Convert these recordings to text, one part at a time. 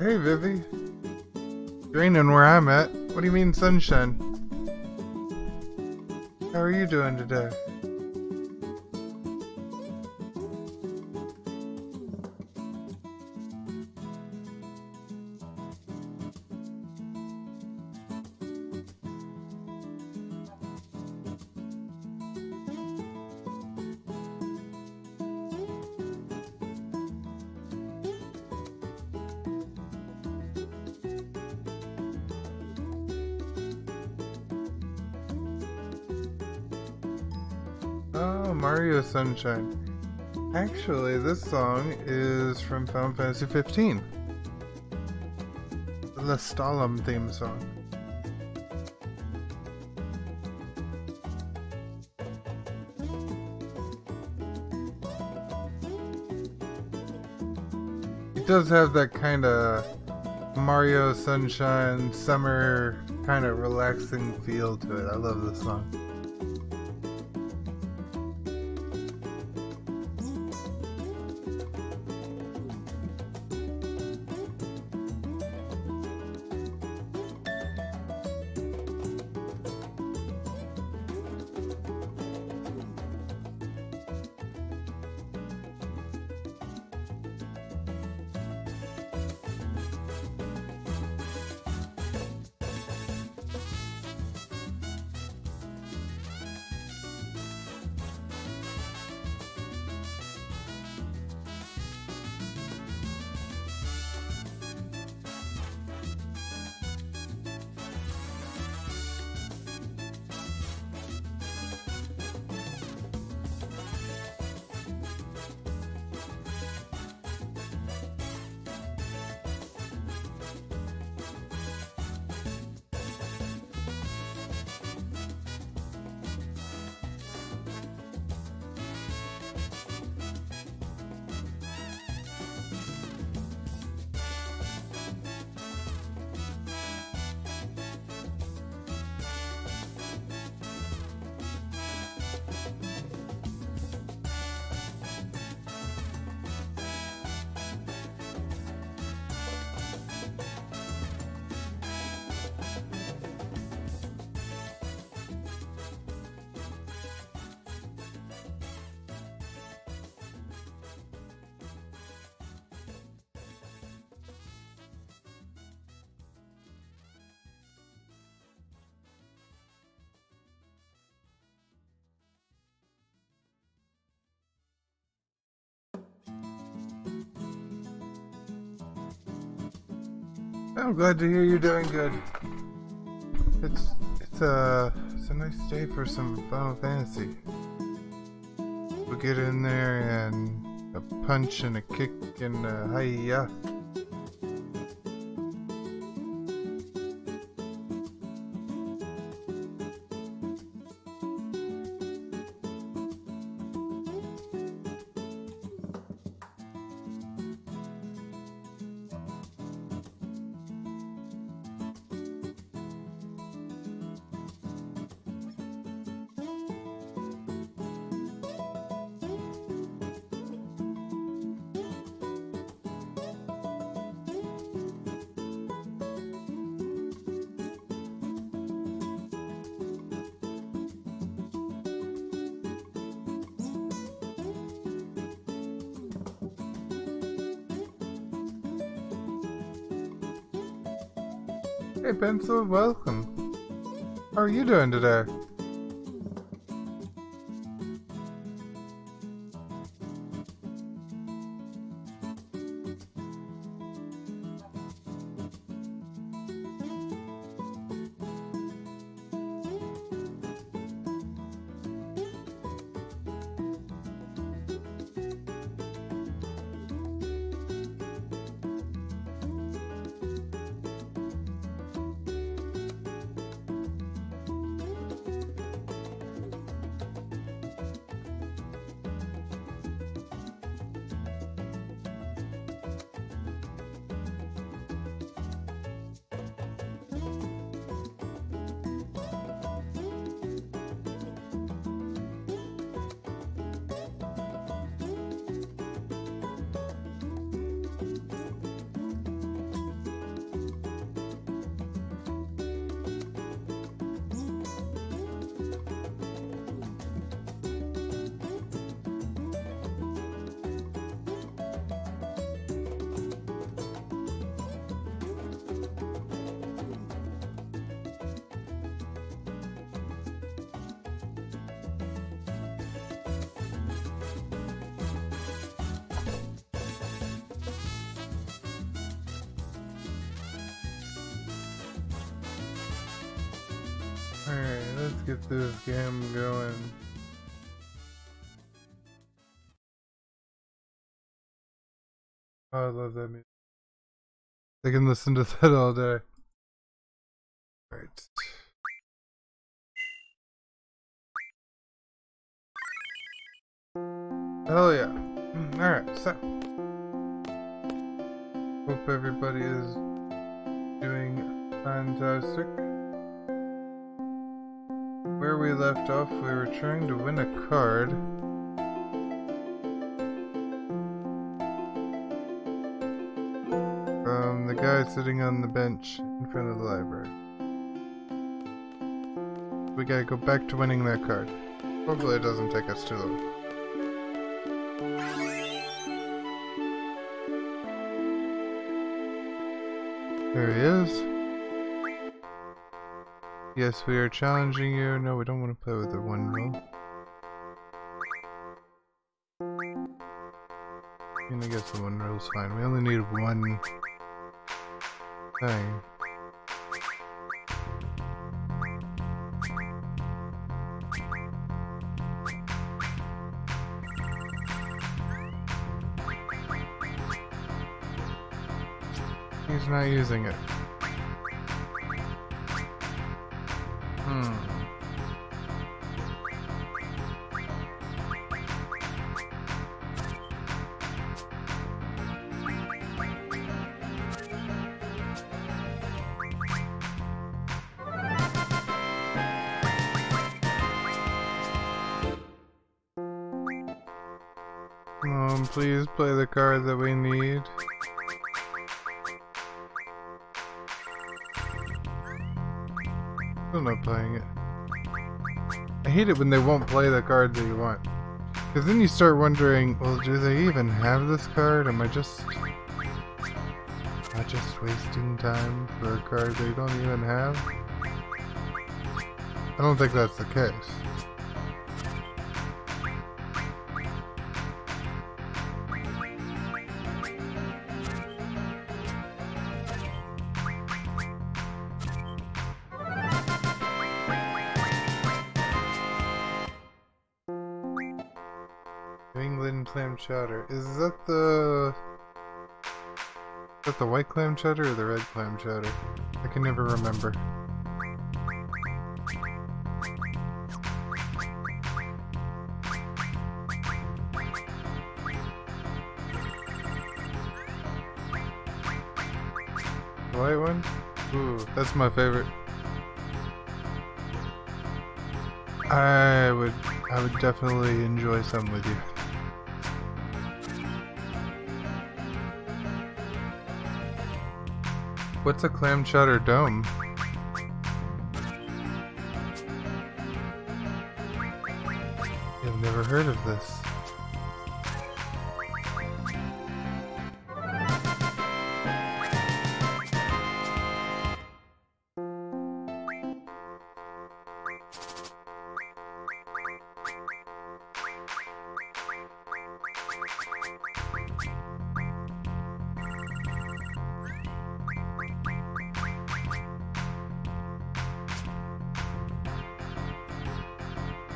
Hey, Vivi. Raining where I'm at. What do you mean sunshine? How are you doing today? Oh, Mario Sunshine. Actually, this song is from Final Fantasy 15. The Stalin theme song. It does have that kind of Mario Sunshine, summer, kind of relaxing feel to it. I love this song. I'm glad to hear you're doing good. It's a nice day for some Final Fantasy. We'll get in there and a punch and a kick and a hi-ya. Hey Pencil, welcome. How are you doing today? Alright, let's get this game going. Oh, I love that music. I can listen to that all day. Alright. Hell yeah. Alright, so. Hope everybody is doing fantastic. Where we left off, we were trying to win a card. The guy sitting on the bench in front of the library. We gotta go back to winning that card. Hopefully it doesn't take us too long. There he is. Yes, we are challenging you. No, we don't want to play with the one rule. I guess the one rule's fine. We only need one thing. He's not using it. Please play the card that we need. Still not playing it. I hate it when they won't play the card that you want. Because then you start wondering, well, do they even have this card? Am I just wasting time for a card they don't even have? I don't think that's the case. Clam chowder. Is that the white clam chowder or the red clam chowder? I can never remember. The white one? Ooh, that's my favorite. I would definitely enjoy some with you. What's a clam chowder dome? I've never heard of this.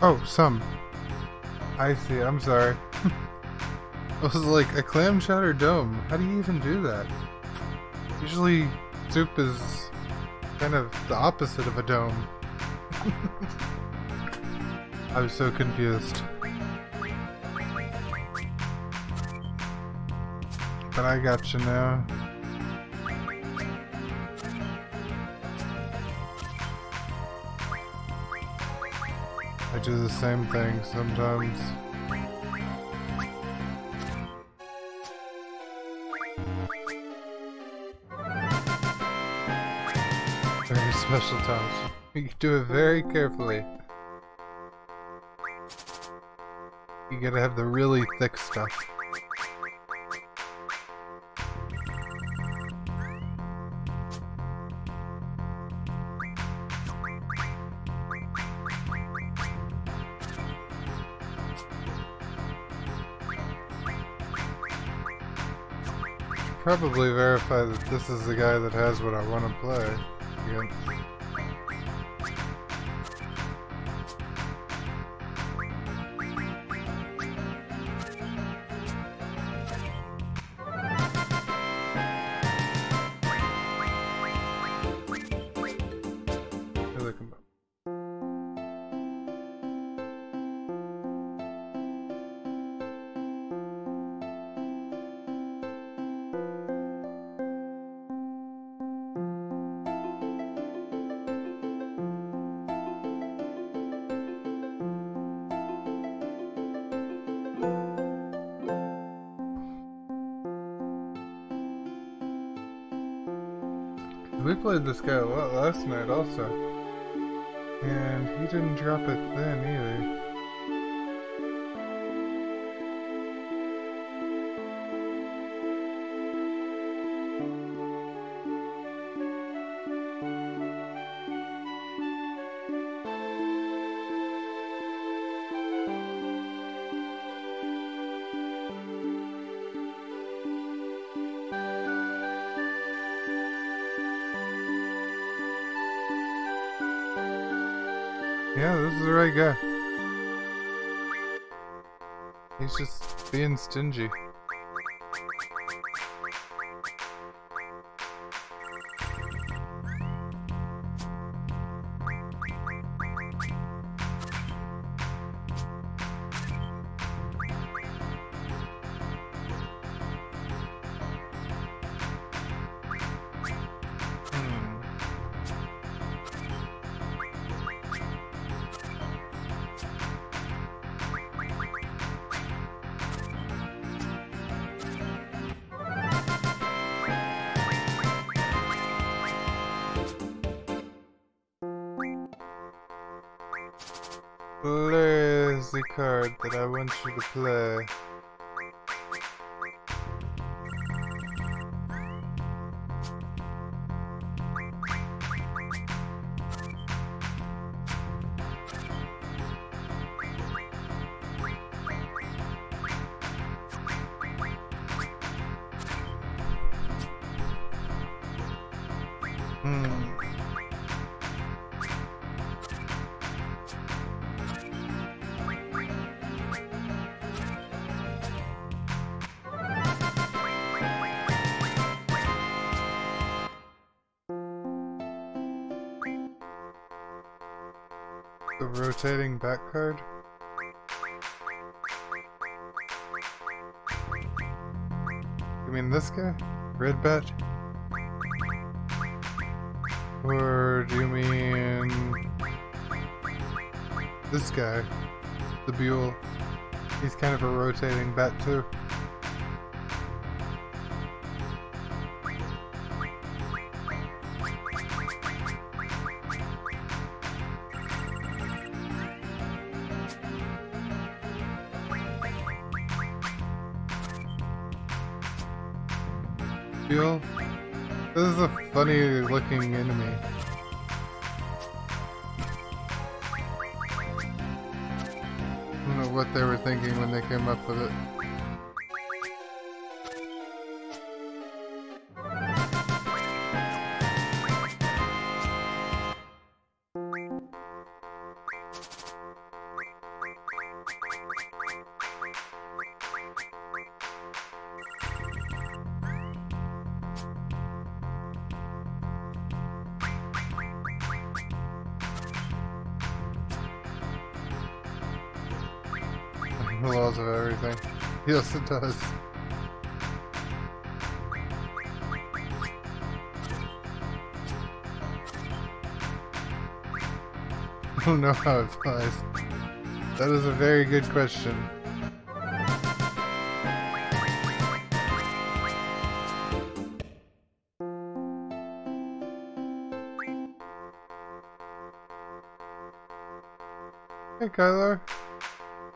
Oh, some. I see, I'm sorry. I was like, a clam chowder dome? How do you even do that? Usually, soup is kind of the opposite of a dome. I was so confused. But I got you now. I do the same thing sometimes. Very special talent. You do it very carefully. You gotta have the really thick stuff. Probably verify that this is the guy that has what I want to play against. we played this guy a lot last night also. And he didn't drop it then either. Yeah, this is the right guy. He's just being stingy. Play the card that I want you to play. The rotating back card? You mean this guy? Red bat? Or do you mean this guy? The Buell? He's kind of a rotating bat too. Buell? This is a funny looking enemy. I don't know what they were thinking when they came up with it. The laws of everything. Yes, it does. I don't know how it flies. That is a very good question. Hey, Kyler.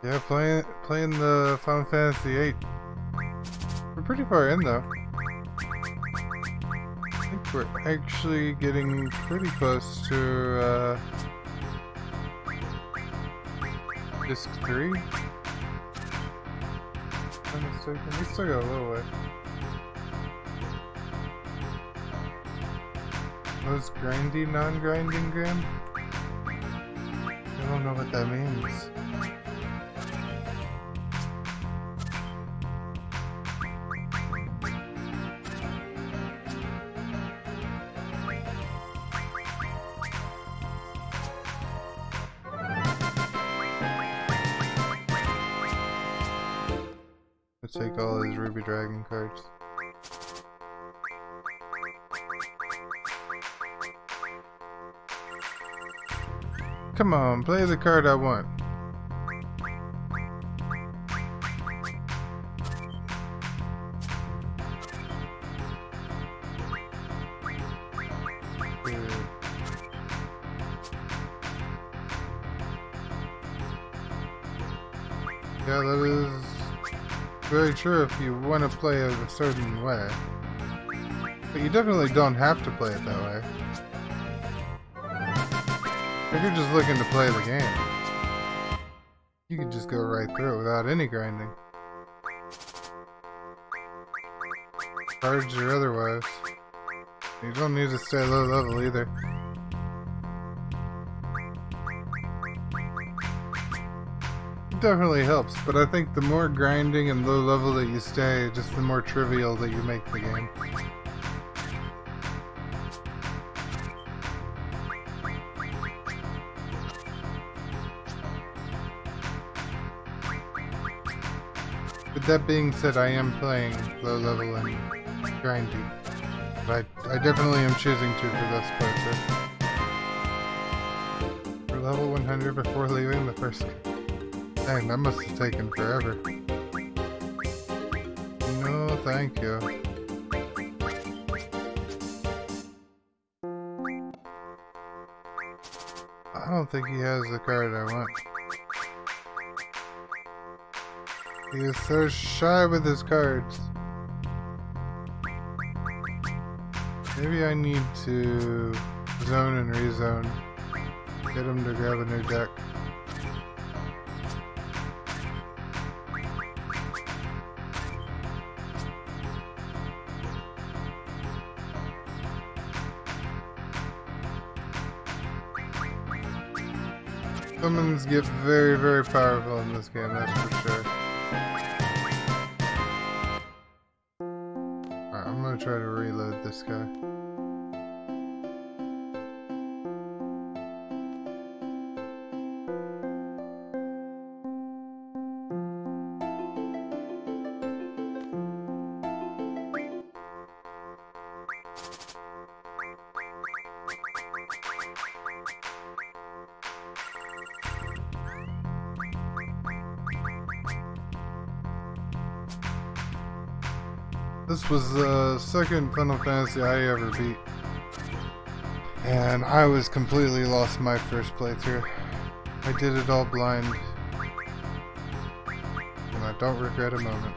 Yeah, playing the Final Fantasy VIII. We're pretty far in though. I think we're actually getting pretty close to disc 3. If I'm mistaken. We still got a little way. Those grindy, non-grinding gram? I don't know what that means. Let's take all his Ruby Dragon cards. Come on, play the card I want. Yeah, that is very true if you want to play it a certain way. But you definitely don't have to play it that way. If you're just looking to play the game, you can just go right through it without any grinding. Cards or otherwise. You don't need to stay low level either. It definitely helps, but I think the more grinding and low level that you stay, just the more trivial that you make the game. But that being said, I am playing low level and grindy. But I definitely am choosing to for this playthrough. For level 100 before leaving the first... Dang, that must have taken forever. No, thank you. I don't think he has the card I want. He is so shy with his cards. Maybe I need to zone and rezone. Get him to grab a new deck. Summons get very, very powerful in this game, that's for sure. Alright, I'm gonna try to reload this guy. This was the second Final Fantasy I ever beat, and I was completely lost my first playthrough. I did it all blind, and I don't regret a moment.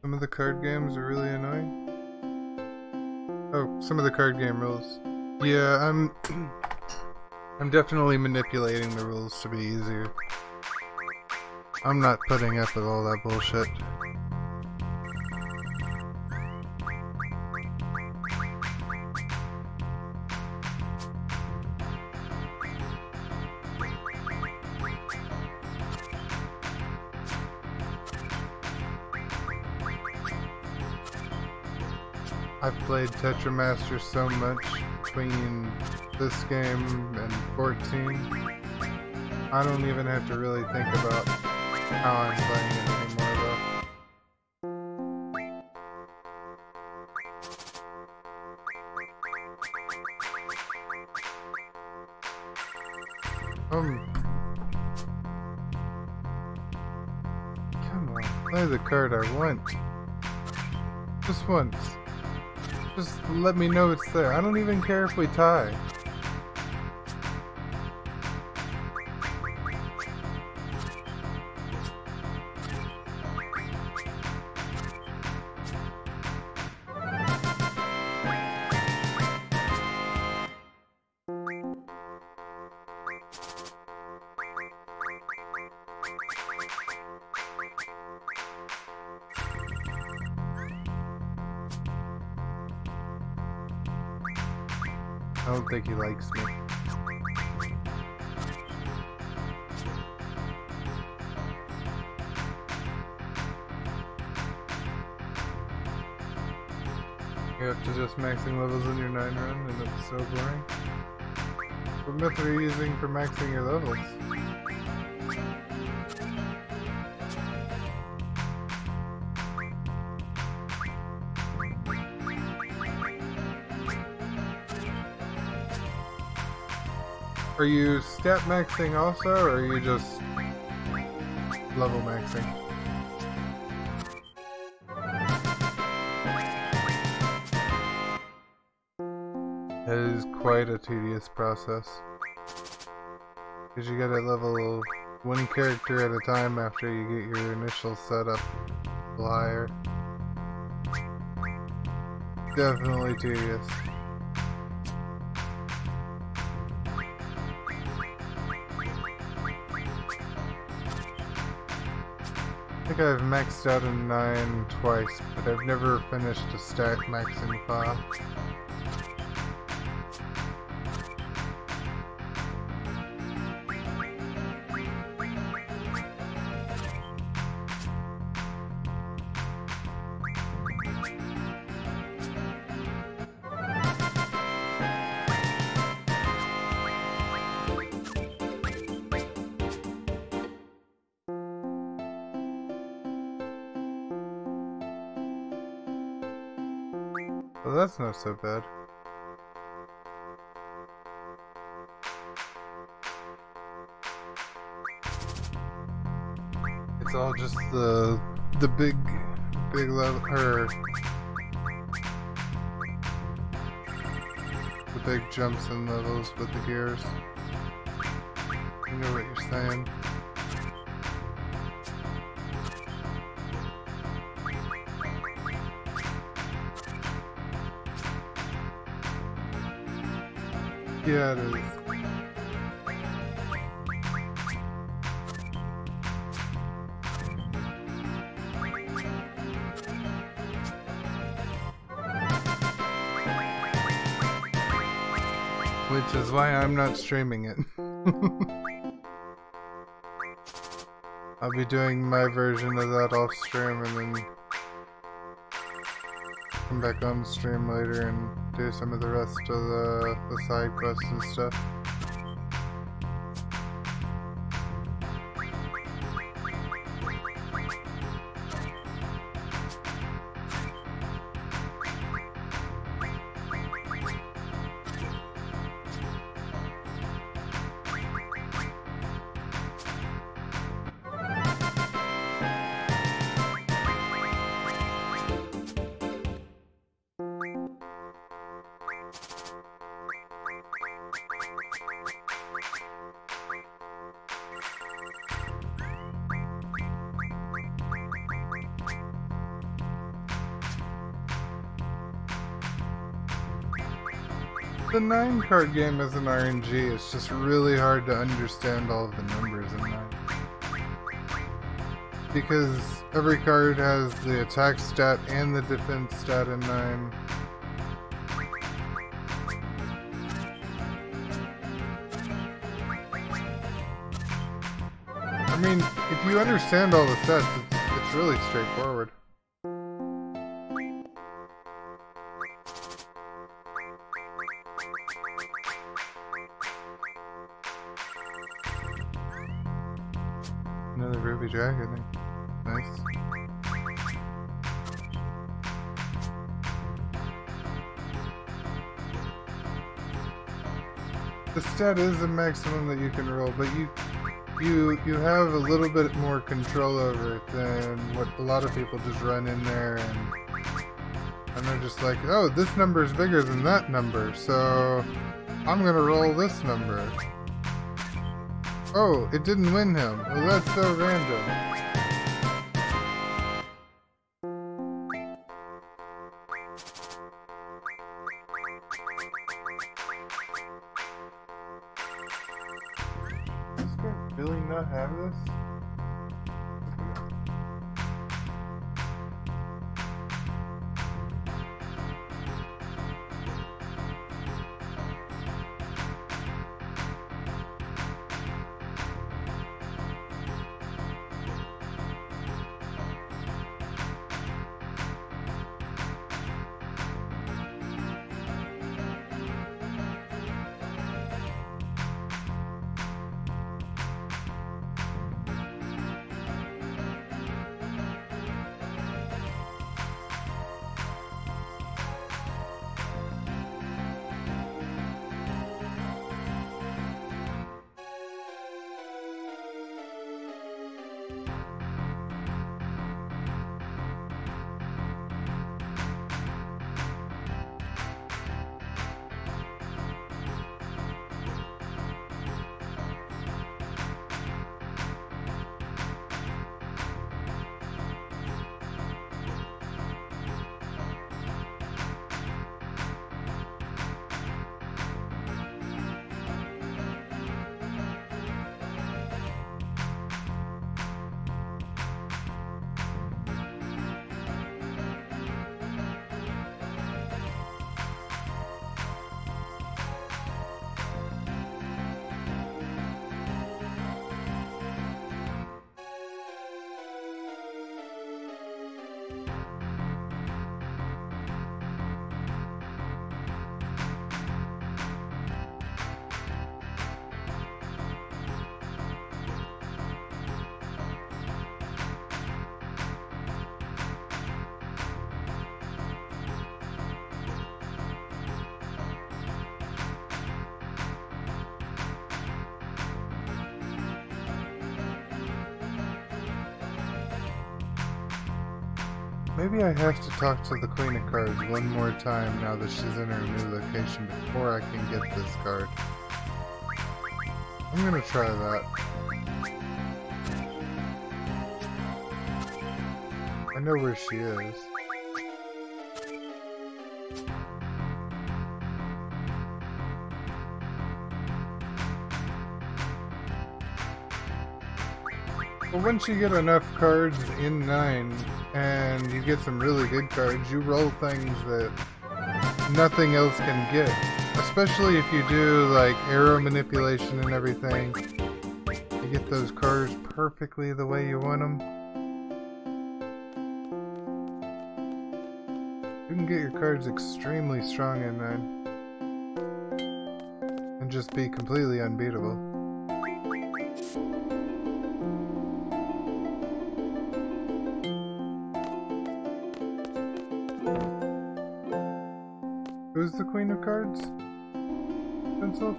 Some of the card games are really annoying. Oh, some of the card game rules. Yeah, I'm definitely manipulating the rules to be easier. I'm not putting up with all that bullshit. I've played Tetramaster so much between this game and 14. I don't even have to really think about how I'm playing it anymore though. Come on, play the card I want. Just once. Just let me know it's there. I don't even care if we tie. I don't think he likes me. You have to just maxing levels in your 9 run, and it's so boring. What method are you using for maxing your levels? Are you stat maxing also, or are you just level maxing? It is quite a tedious process. Because you gotta level one character at a time after you get your initial setup a little higher. Definitely tedious. I think I've maxed out in 9 twice, but I've never finished a stat maxing file. Well, that's not so bad. It's all just the big level, or the big jumps in levels with the gears. You know what you're saying. Yeah, it is. Which is why I'm not streaming it. I'll be doing my version of that off stream and then come back on stream later and do some of the rest of the side quests and stuff. The 9 card game is an RNG, it's just really hard to understand all of the numbers in 9. Because every card has the attack stat and the defense stat in 9. I mean, if you understand all the sets, it's really straightforward. Another ruby dragon. Nice. The stat is the maximum that you can roll, but you have a little bit more control over it than what a lot of people just run in there and they're just like, oh, this number is bigger than that number, so I'm gonna roll this number. Oh, it didn't win him. Well, that's so random. Does this guy really not have this? Maybe I have to talk to the Queen of Cards one more time now that she's in her new location before I can get this card. I'm gonna try that. I know where she is. But once you get enough cards in 9, and you get some really good cards, you roll things that nothing else can get. Especially if you do, like, arrow manipulation and everything. You get those cards perfectly the way you want them. You can get your cards extremely strong in 9. And just be completely unbeatable. Who's the Queen of Cards? Pencil?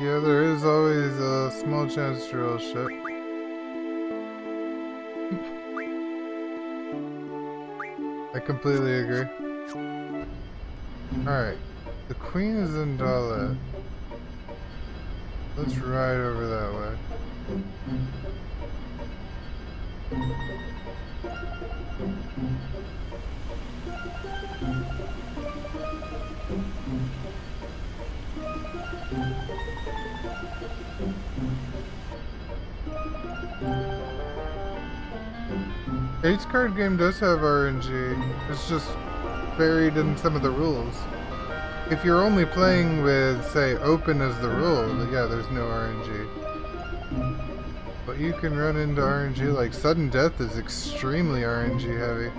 Yeah, there is always a small chance to roll shit. I completely agree. Alright, the Queen is in Dalet. Let's ride over that way. VIII's card game does have RNG. It's just buried in some of the rules. If you're only playing with, say, open as the rule, then yeah, there's no RNG. But you can run into RNG, like sudden death is extremely RNG heavy.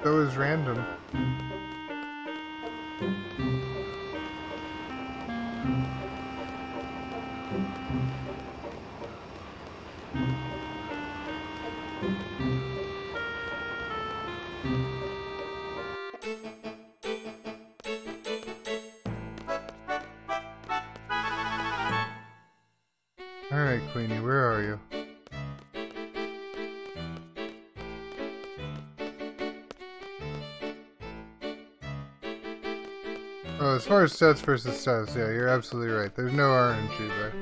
So is random. Alright, Queenie, where are you? Oh, as far as stats versus stats, yeah, you're absolutely right. There's no RNG there.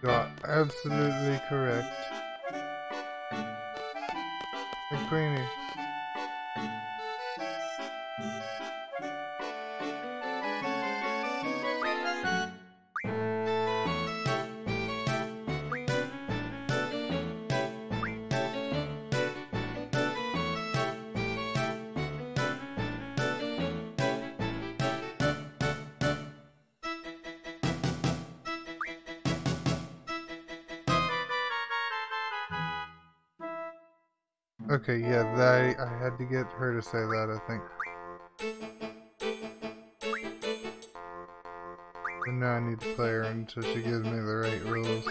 You are absolutely correct. Hey, Queenie. Okay, yeah, I had to get her to say that, I think. And now I need to play her until she gives me the right rules.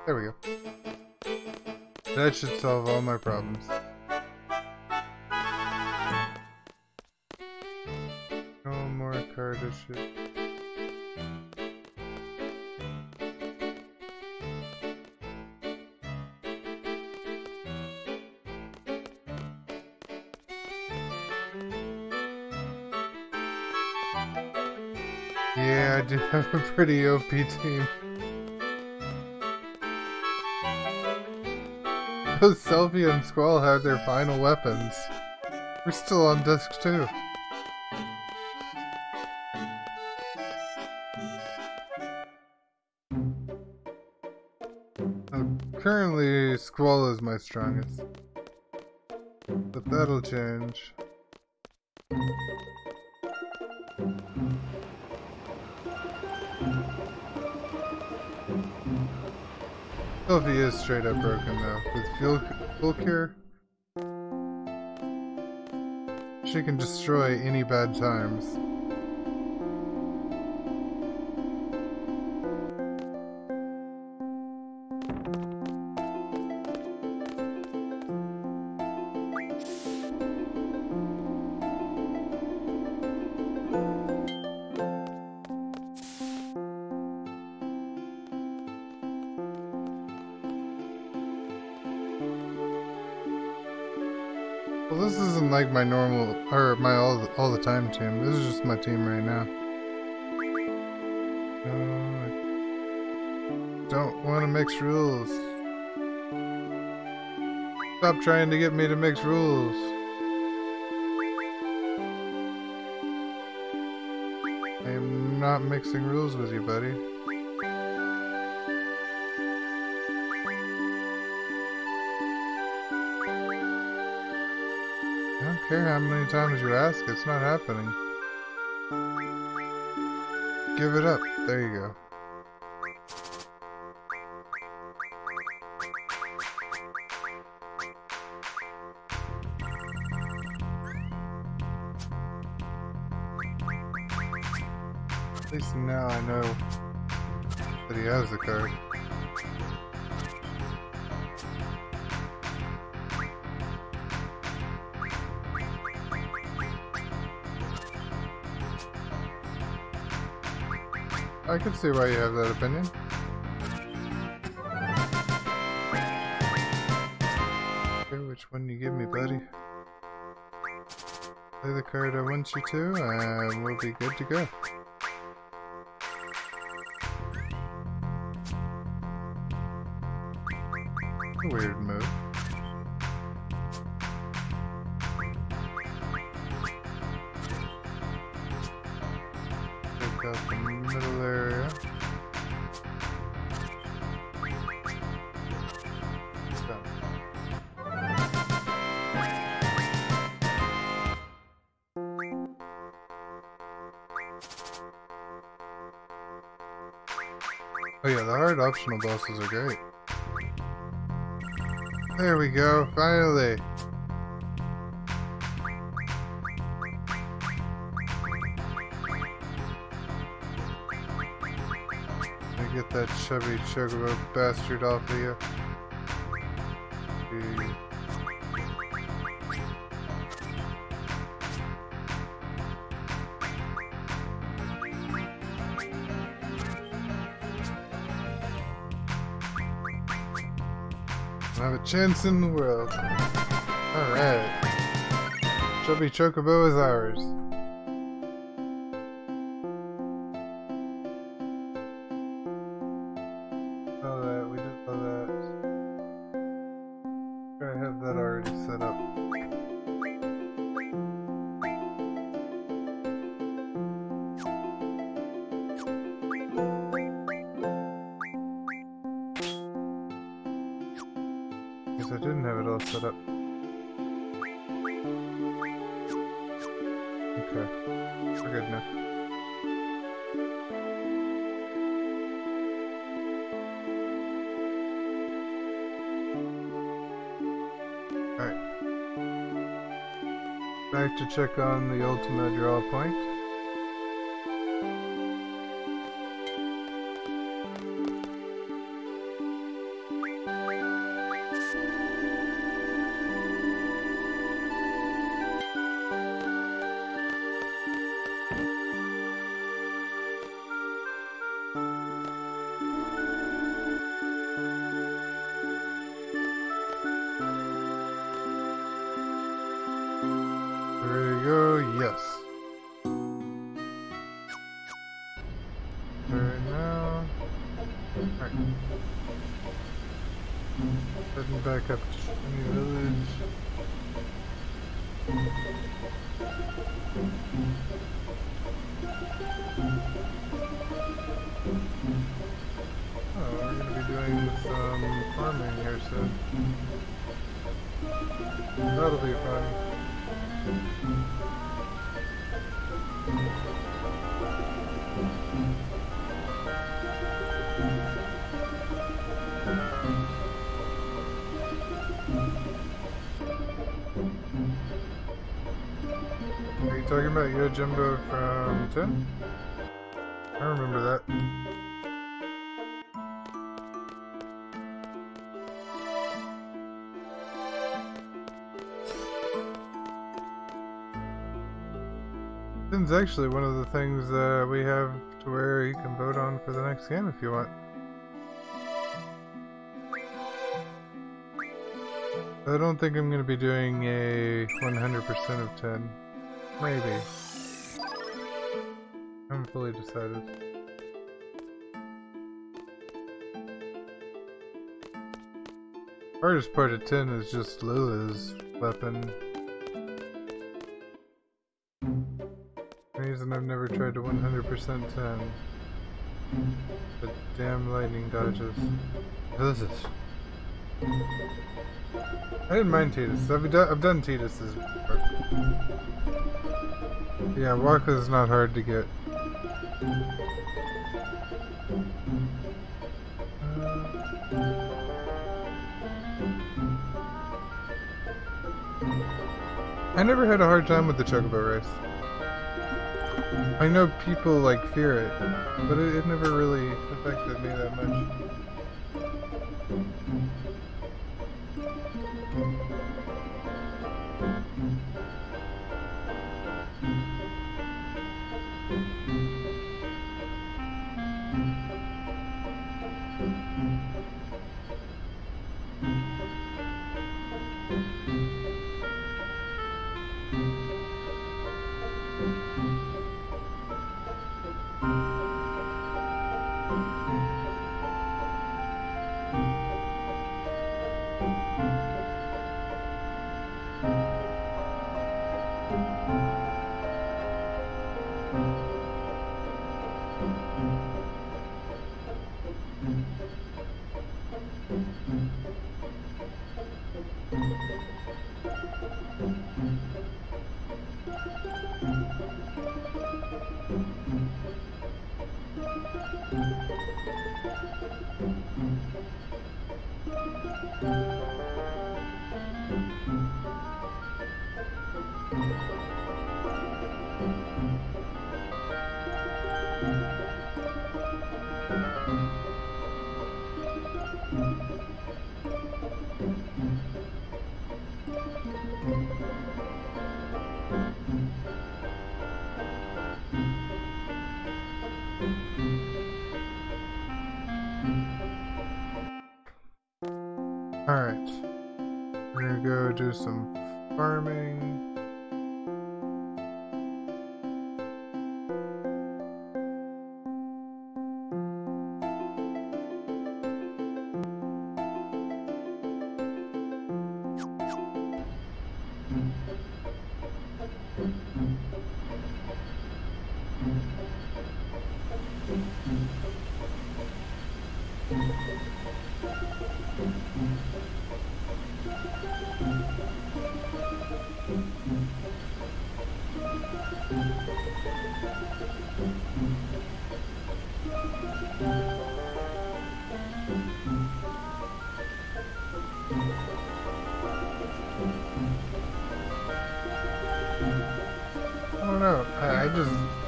There we go. That should solve all my problems. No more card issue. Yeah, I do have a pretty OP team. Both Selfie and Squall have their final weapons. We're still on disc 2. Currently, Squall is my strongest. But that'll change. Selfie is straight up broken though. With full cure, she can destroy any bad times. Well, this isn't like my normal, or my all the time team. This is just my team right now. I don't want to mix rules. Stop trying to get me to mix rules. I am not mixing rules with you, buddy. I don't care how many times you ask, it's not happening. Give it up. There you go. At least now I know that he has the card. I can see why you have that opinion. Okay, which one you give me, buddy? Play the card I want you to, and we'll be good to go. A weird move. Check out the middle area. Oh yeah, the hard optional bosses are great. There we go, finally! I get that chubby chocobo bastard off of you. Have a chance in the world. Alright. Chubby Chocobo is ours. Saw that, we just saw that. I have that already set up. I didn't have it all set up. Okay, we're good now. Alright. Back to check on the ultimate draw point. There you go, yes. Right now. Alright. Heading back up to Shiny Village. Oh, we're gonna be doing some farming here soon. That'll be fun. Are you talking about Yojimbo from 10? I remember that. It's actually one of the things we have to where you can vote on for the next game if you want. I don't think I'm going to be doing a 100% of 10. Maybe. I haven't fully decided. Hardest part of 10 is just Lula's weapon. Reason I've never tried to 100% 10. The damn lightning dodges. What is this? I didn't mind Tidus. I've done Tidus's before. Yeah, Waka is not hard to get. I never had a hard time with the Chocobo race. I know people like fear it, but it never really affected me that much. Alright, we're gonna go do some farming.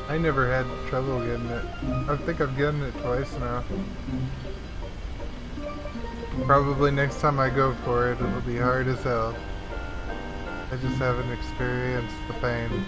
I never had trouble getting it. I think I've gotten it twice now. Probably next time I go for it, it'll be hard as hell. I just haven't experienced the pain.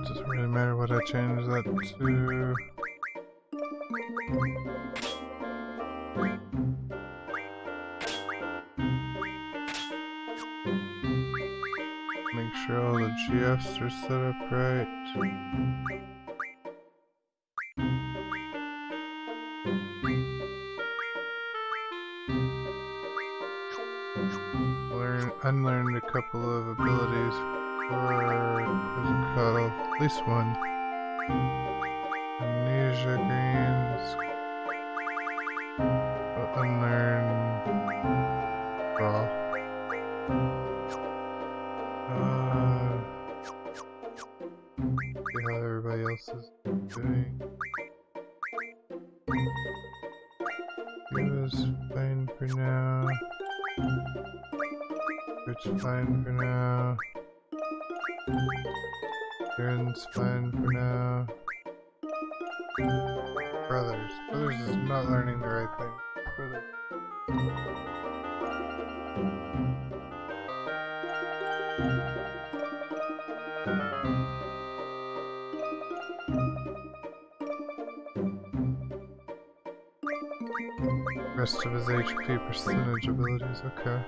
Doesn't really matter what I change that to. Make sure all the GFs are set up right. Unlearned a couple of abilities for, what's it called? At least one. Amnesia greens. Unlearn raw. See how everybody else is doing. It was fine for now. It's fine for now. Karen's fine for now. Brothers. Brothers is not learning the right thing. Brothers. Rest of his HP percentage abilities, okay.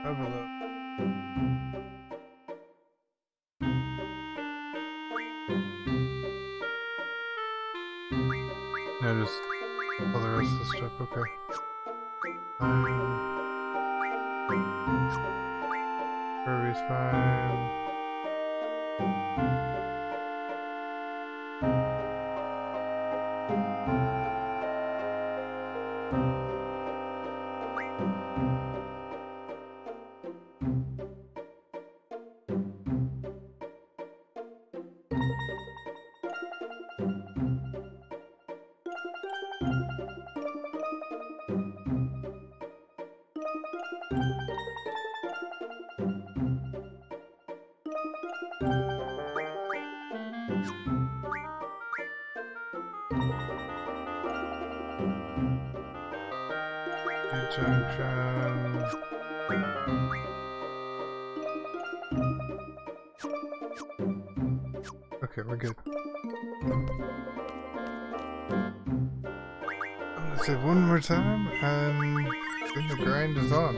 Have a look. No, just all the rest of the stuff, okay. Kirby's fine. Junction. Okay, we're good. Let's save one more time, and then the grind is on.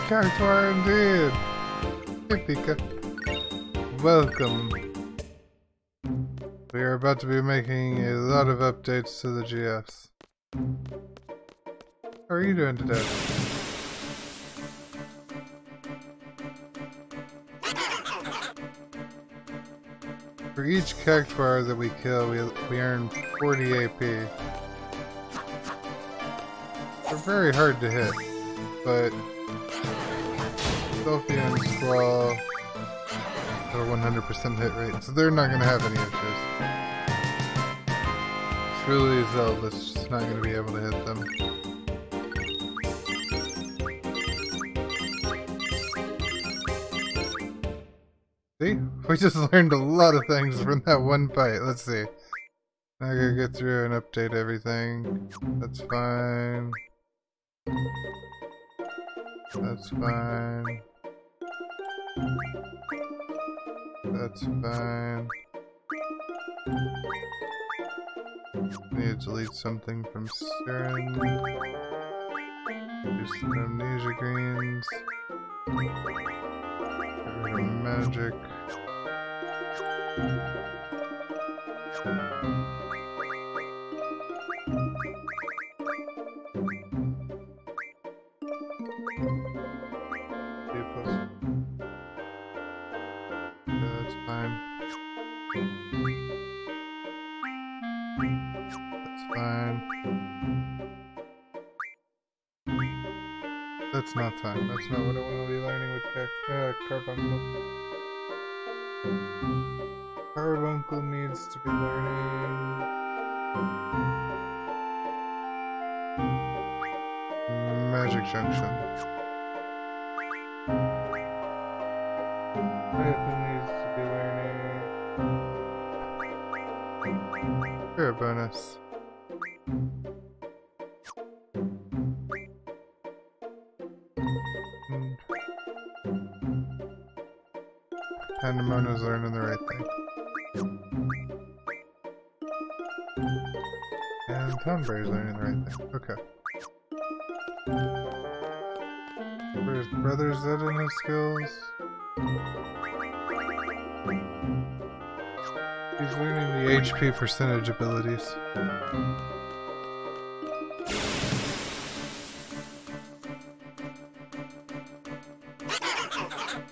Character indeed! Hey Pika. Welcome. We are about to be making a lot of updates to the GFs. How are you doing today? For each character that we kill, we earn 40 AP. They're very hard to hit, but Sophia and Squall have a 100% hit rate, so they're not going to have any issues. It's really Zelda's just not going to be able to hit them. See? We just learned a lot of things from that one fight. Let's see. I gotta get through and update everything. That's fine. That's fine. That's fine. Need to delete something from Stern. Do some amnesia greens. Get rid of magic. B plus. Yeah, that's fine. That's fine. That's not fine. That's not what I want to be learning with Carbuncle. Carbuncle needs to be learning Magic Junction. Python needs to be learning Spirit Bonus. Pandemono's learning the right thing. And Tonberry's learning the right thing. Okay. Where's Brother Zed in his skills? He's learning the HP percentage abilities.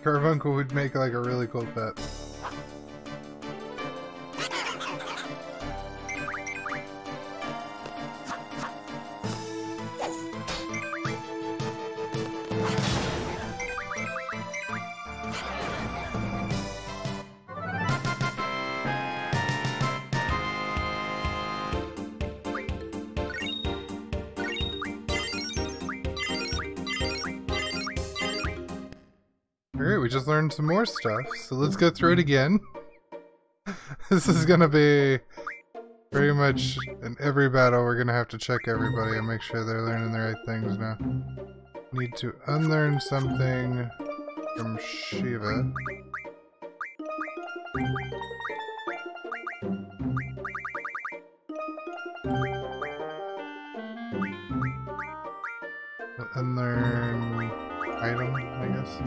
Carbuncle would make like a really cool pet. Alright, we just learned some more stuff, so let's go through it again. This is gonna be very much in every battle we're gonna have to check everybody and make sure they're learning the right things now. Need to unlearn something from Shiva. Unlearn item, I guess.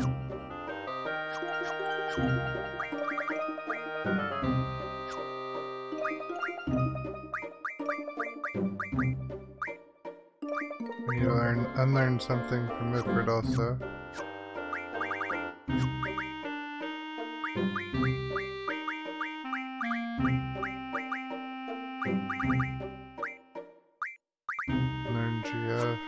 We need to unlearn something from Ifrit also. Learn GF.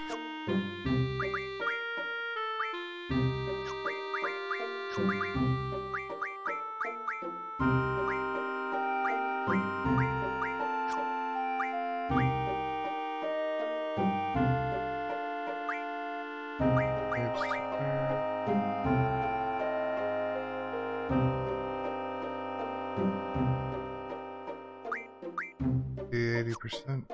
The 80%.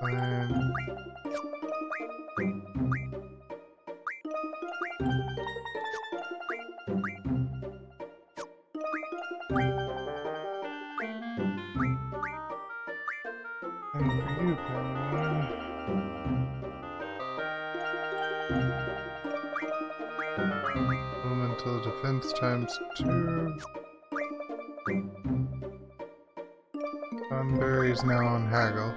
Fine. And for you, Cameron. Elemental defense times 2. Thornberry's now on Haggle.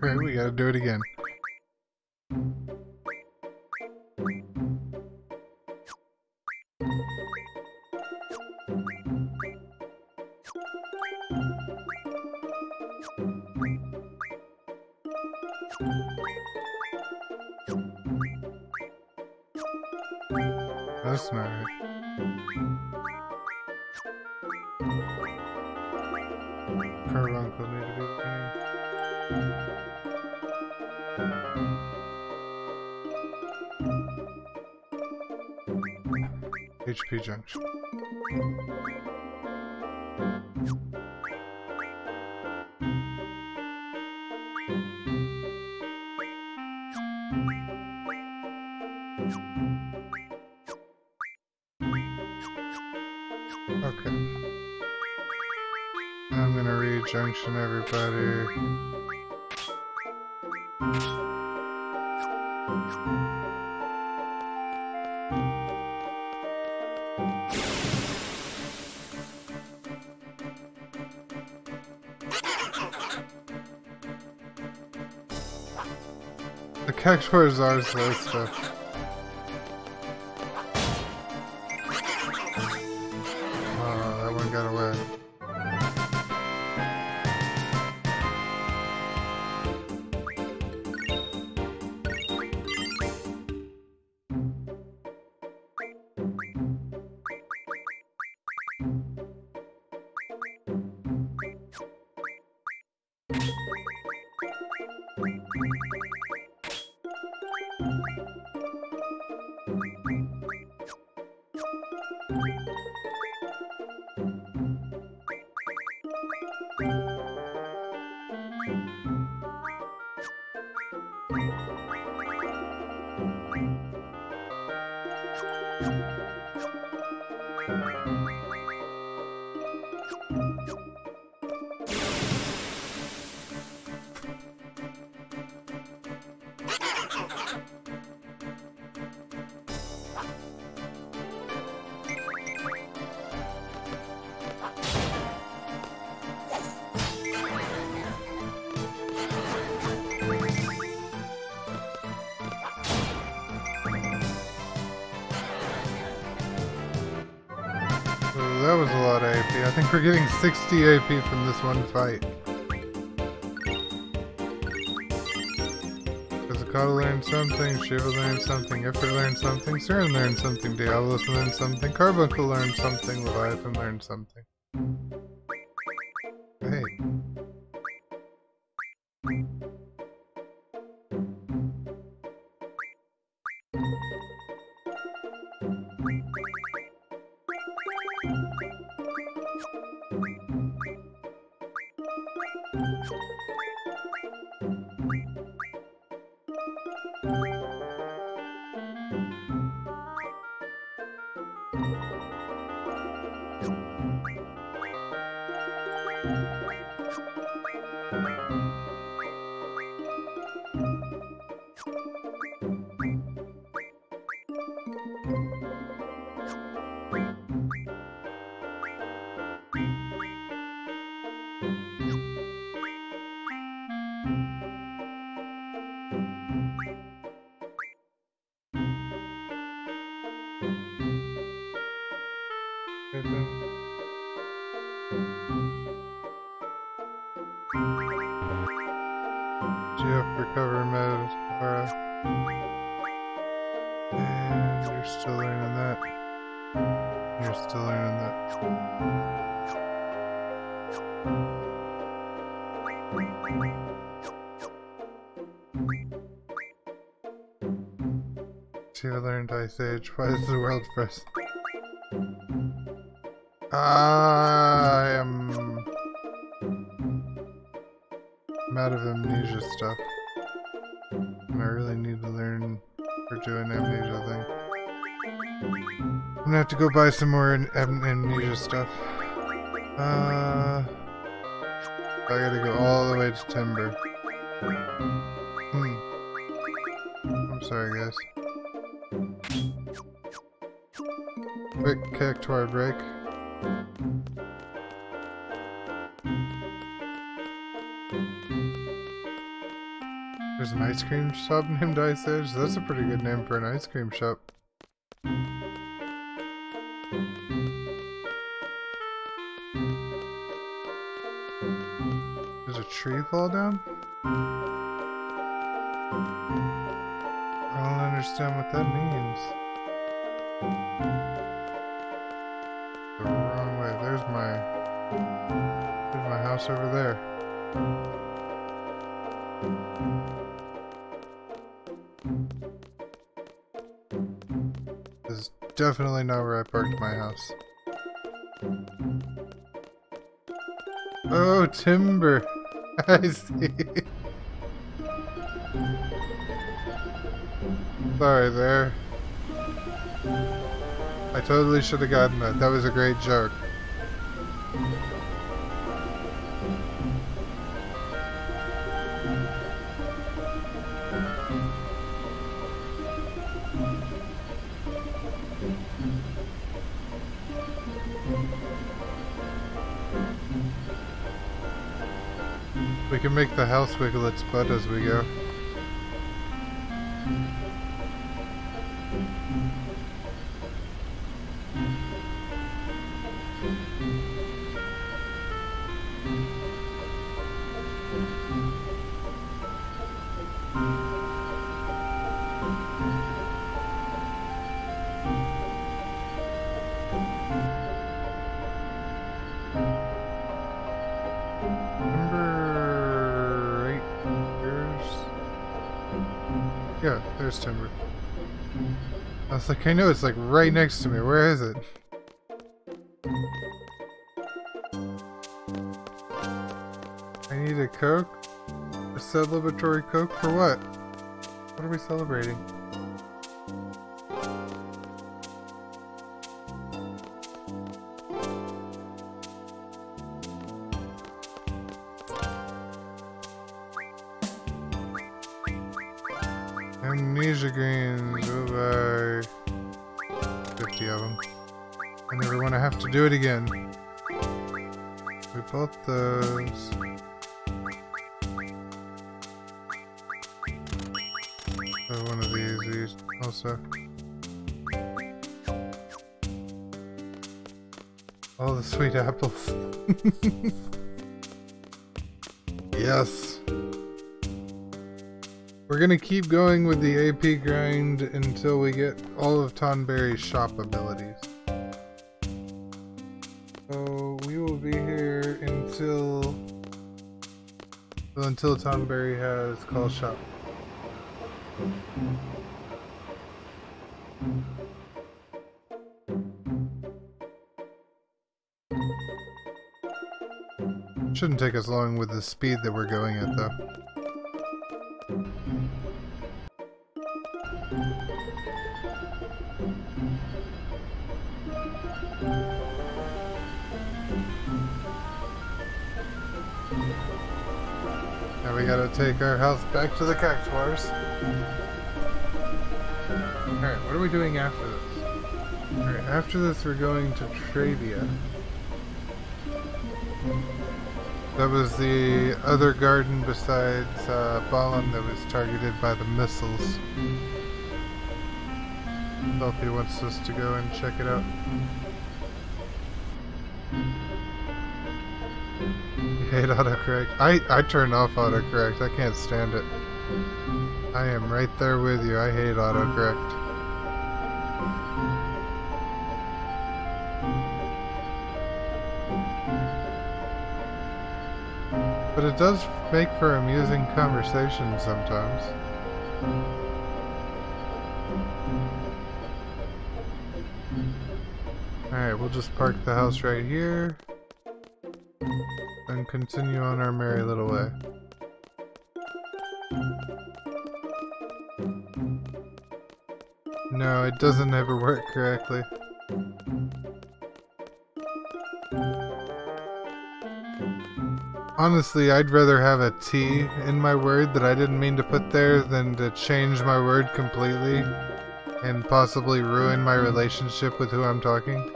Alright, we gotta do it again. That's not right. Carbuncle need to be clean. HP junction. Okay. I'm gonna re-junction everybody. The cactuars are slow stuff. That one got away. That was a lot of AP. I think we're getting 60 AP from this one fight. Kazakata learned something, Shiva learned something, Ifrit learned something, Siren learned something, Diablos learned something, Carbuncle learned something, Leviathan learned something. Hey. GF recover mode, Aura. And you're still learning that. You're still learning that. See, I learned Ice Age. Why is the world first? I am... I'm out of amnesia stuff. And I really need to learn for doing amnesia thing. I'm gonna have to go buy some more amnesia stuff. I gotta go all the way to Timber. I'm sorry, guys. Quick cactuar break. There's an ice cream shop named Ice Age. That's a pretty good name for an ice cream shop. Did a tree fall down? I don't understand what that means. The wrong way. There's my my house over there. This is definitely not where I parked my house. Oh, timber! I see. Sorry there. I totally should have gotten that. That was a great joke. We can make the house wiggle its butt as we go. Yeah, there's timber. I was like, I know it's like right next to me. Where is it? I need a Coke? A celebratory Coke for what? What are we celebrating? Amnesia greens, oh bye. 50 of them. I never want to have to do it again. We bought those. Oh, one of these also. All the sweet apples. Yes. We're gonna keep going with the AP grind until we get all of Tonberry's shop abilities. So we will be here until Tonberry has call shop. Shouldn't take us long with the speed that we're going at though. Now we gotta take our house back to the Cactuars. Alright, what are we doing after this? Alright, after this we're going to Travia. That was the other garden besides Balan that was targeted by the missiles. Selfie wants us to go and check it out. You hate autocorrect? I turn off autocorrect. I can't stand it. I am right there with you. I hate autocorrect. But it does make for amusing conversation sometimes. Alright, we'll just park the house right here and continue on our merry little way. No, it doesn't ever work correctly. Honestly, I'd rather have a T in my word that I didn't mean to put there than to change my word completely and possibly ruin my relationship with who I'm talking.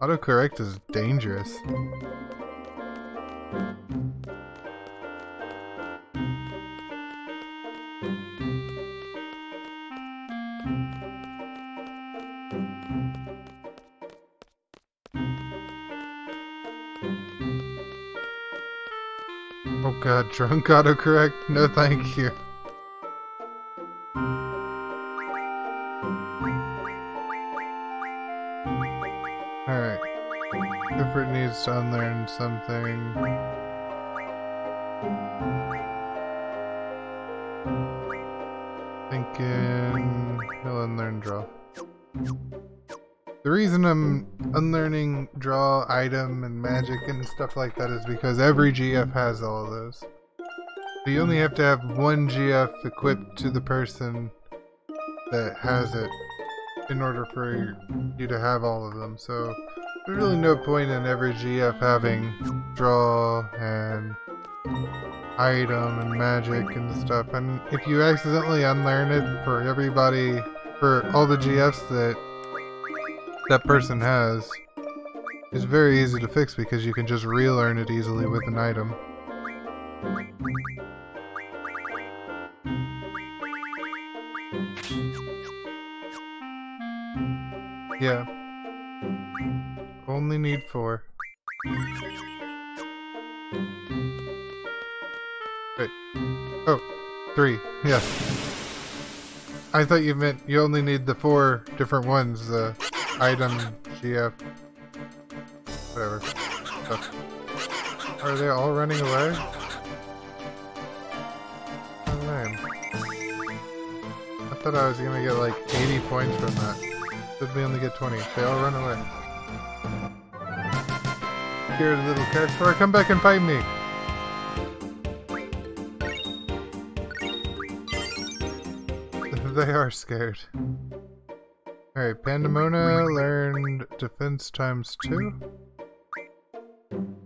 Autocorrect is dangerous. Oh god, drunk autocorrect? No thank you. Alright. unlearn something. Thinking he'll unlearn draw. The reason I'm unlearning draw, item, and magic and stuff like that is because every GF has all of those. So you only have to have one GF equipped to the person that has it in order for you to have all of them. So there's really no point in every GF having draw and item and magic and stuff. And if you accidentally unlearn it for everybody, for all the GFs that person has, it's very easy to fix because you can just relearn it easily with an item. Yeah. Only need 4. Wait. Oh, 3. Yes. I thought you meant you only need the 4 different ones. The item, GF, whatever. Oh. Are they all running away? Oh, man. I thought I was gonna get like 80 points from that. Did we only get 20? They all run away. Here, little character, come back and fight me! They are scared. Alright, Pandemona learned defense times 2.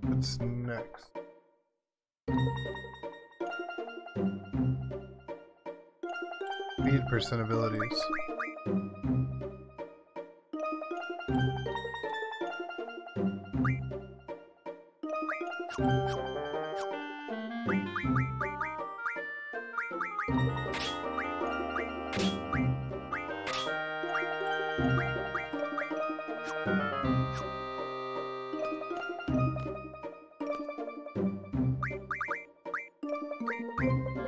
What's next? Speed % abilities.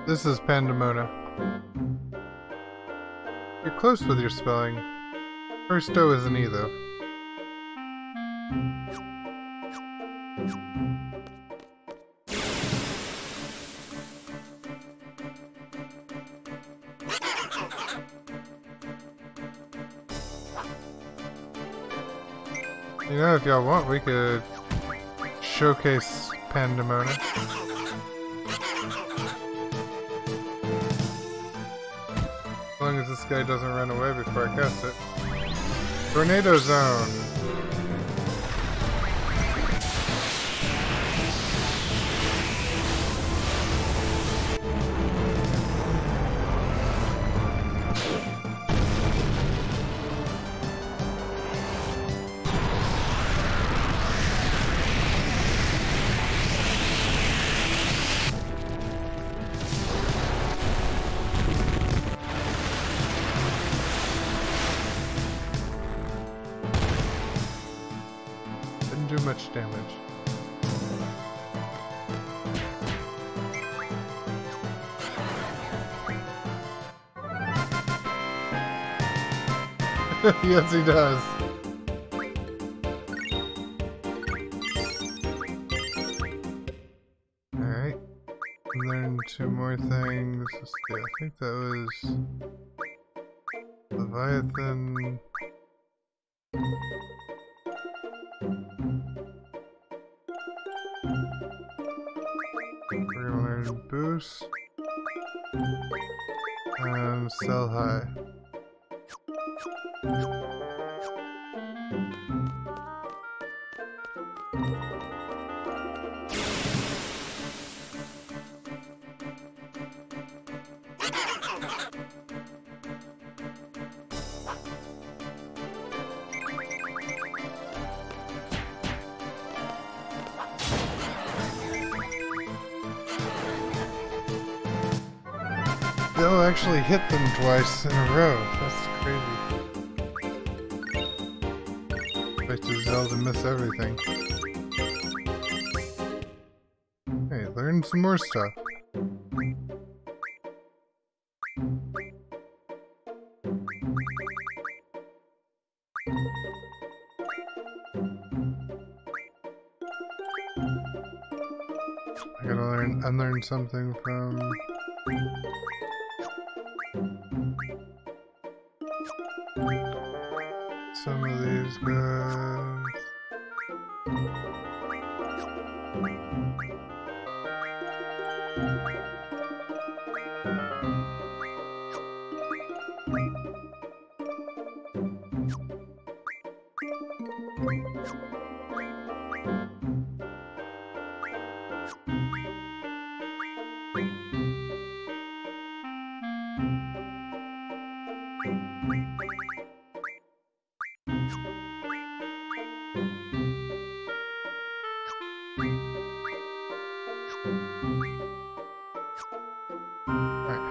This is Pandemona. You're close with your spelling. First O is an E though. You know, if y'all want, we could showcase Pandemona. As long as this guy doesn't run away before I cast it. Tornado Zone! Do much damage. Yes, he does. Alright. Learn 2 more things. Let's see, I think that was Leviathan. We're gonna learn boost and sell high. They'll actually hit them twice in a row. That's crazy. Expect Zelda to miss everything. Hey, learn some more stuff. I gotta unlearn something from... some of these guys.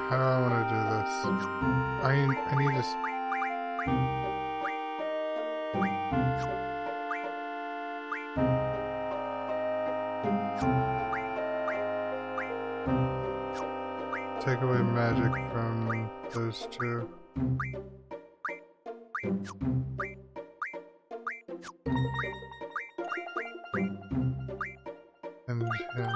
How do I want to do this? I need to... take away magic from those two. And him.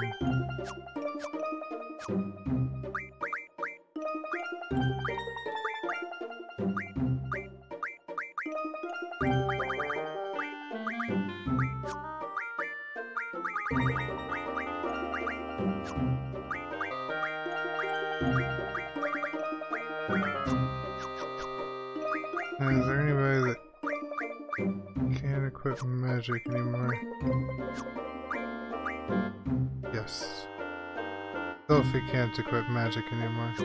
Is there any way that can't equip magic anymore? Yes. Sophie can't equip magic anymore. So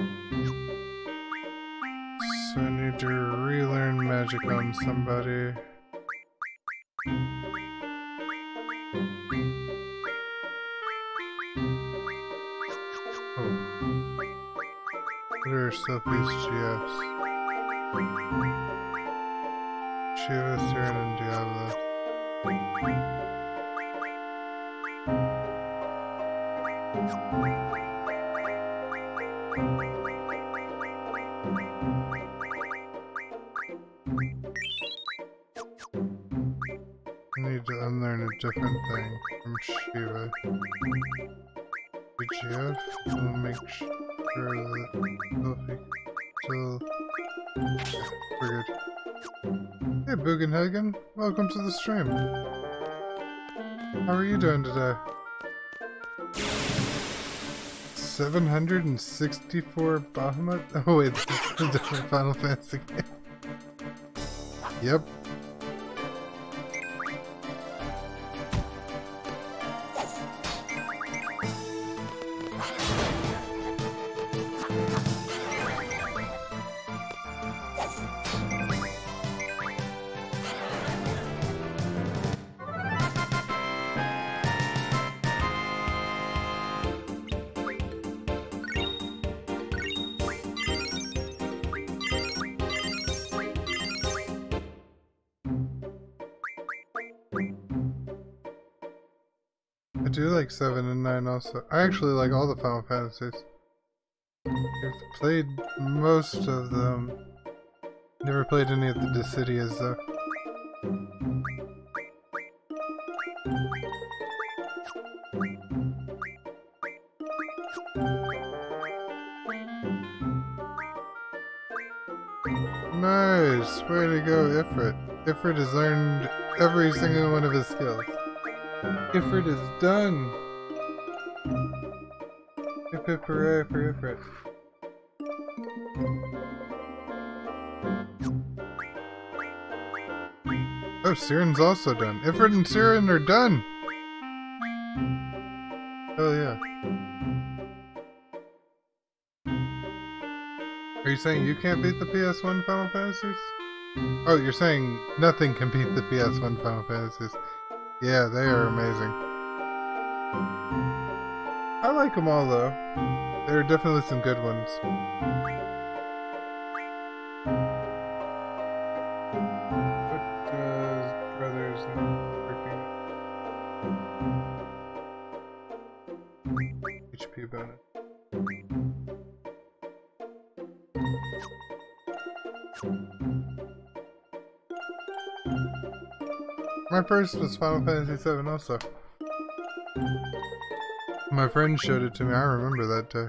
I need to relearn magic on somebody. Oh. What are Sophie's GFs? Shiva, Siren, and Diablo. I need to unlearn a different thing from Shiva. GF will make sure that Sophie still... Yeah, we're good. Hey Bugenhagen, welcome to the stream. How are you doing today? 764 Bahamut? Oh wait, this is a different Final Fantasy game. Yep. I do like 7 and 9 also. I actually like all the Final Fantasies. I've played most of them. Never played any of the Dissidias though. Nice! Way to go, Ifrit. Ifrit has learned every single one of his skills. Ifrit is done! Hip hip hooray for Ifrit. Oh, Siren's also done. Ifrit and Siren are done! Hell yeah. Are you saying you can't beat the PS1 Final Fantasies? Oh, you're saying nothing can beat the PS1 Final Fantasies. Yeah, they are amazing. I like them all though. There are definitely some good ones. What does Brothers working? HP bonus. My first was Final Fantasy VII also. My friend showed it to me. I remember that day.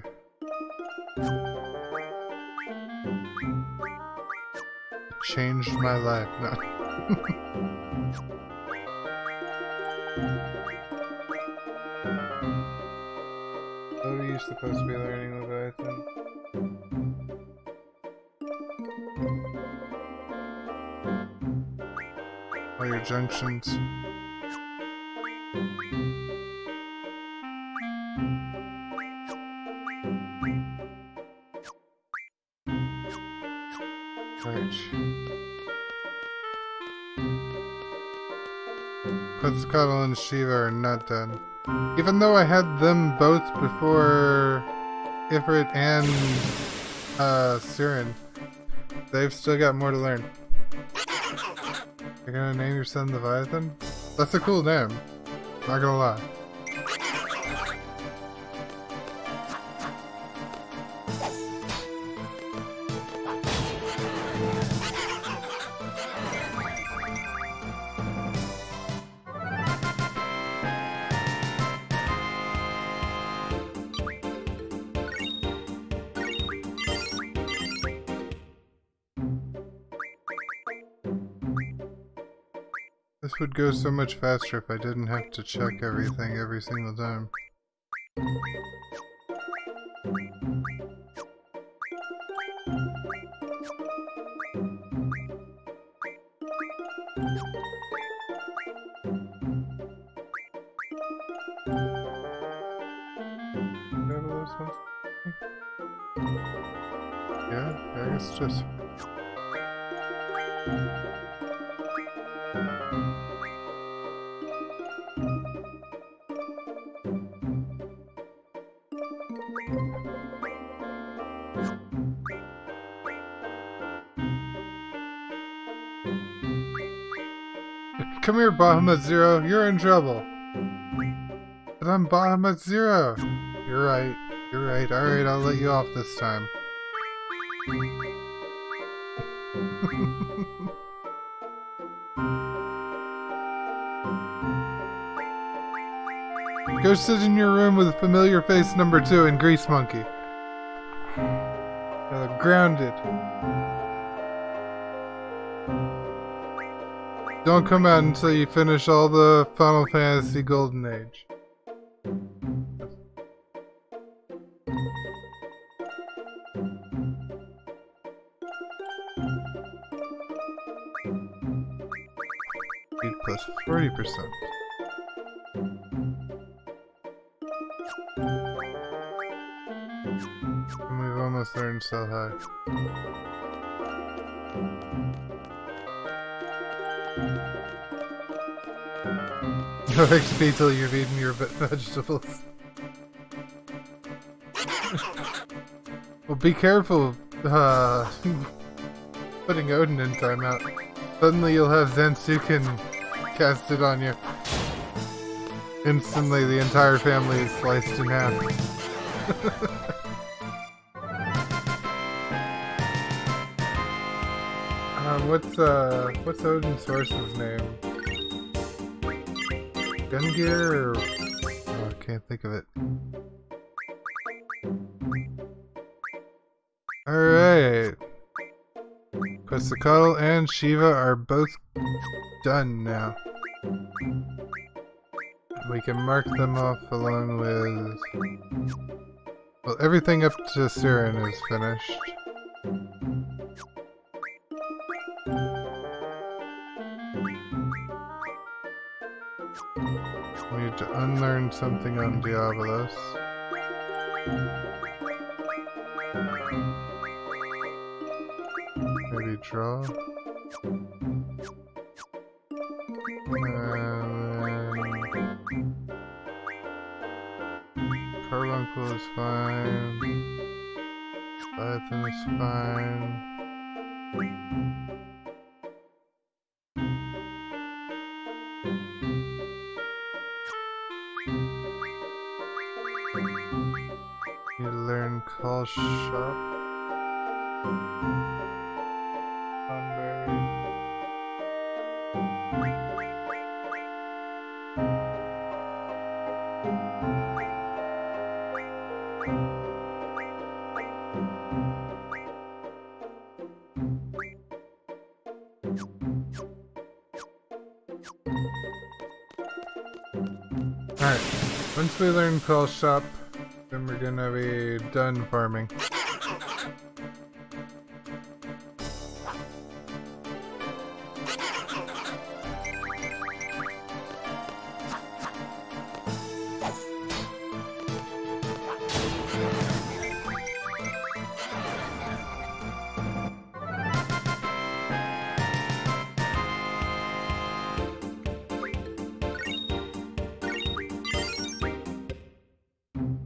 It changed my life. No. What are you supposed to be learning, Leviathan? All your junctions. Quetzalcoatl and Shiva are not done. Even though I had them both before Ifrit and Siren, they've still got more to learn. You're gonna name your son Leviathan? That's a cool name. Not gonna lie. This would go so much faster if I didn't have to check everything every single time. Yeah, I guess just... Come here, Bahamut Zero. You're in trouble. But I'm Bahamut Zero. You're right. You're right. Alright, I'll let you off this time. Go sit in your room with familiar face number 2 and Grease Monkey. Grounded. Don't come out until you finish all the Final Fantasy Golden Age. Speed plus 40%. And we've almost learned so high. No XP till you've eaten your vegetables. Well, be careful, putting Odin in timeout. Suddenly you'll have Zansuken casted on you. Instantly the entire family is sliced in half. What's Odin's horse's name? Gungear or... Oh, I can't think of it. Alright. Quetzalcoatl and Shiva are both done now. We can mark them off along with... Well, everything up to Siren is finished. We need to unlearn something on Diabolos. Maybe draw. Carbuncle is fine. Leviathan is fine. You learn Call Shop. Once we learn Call Shop, then we're gonna be done farming.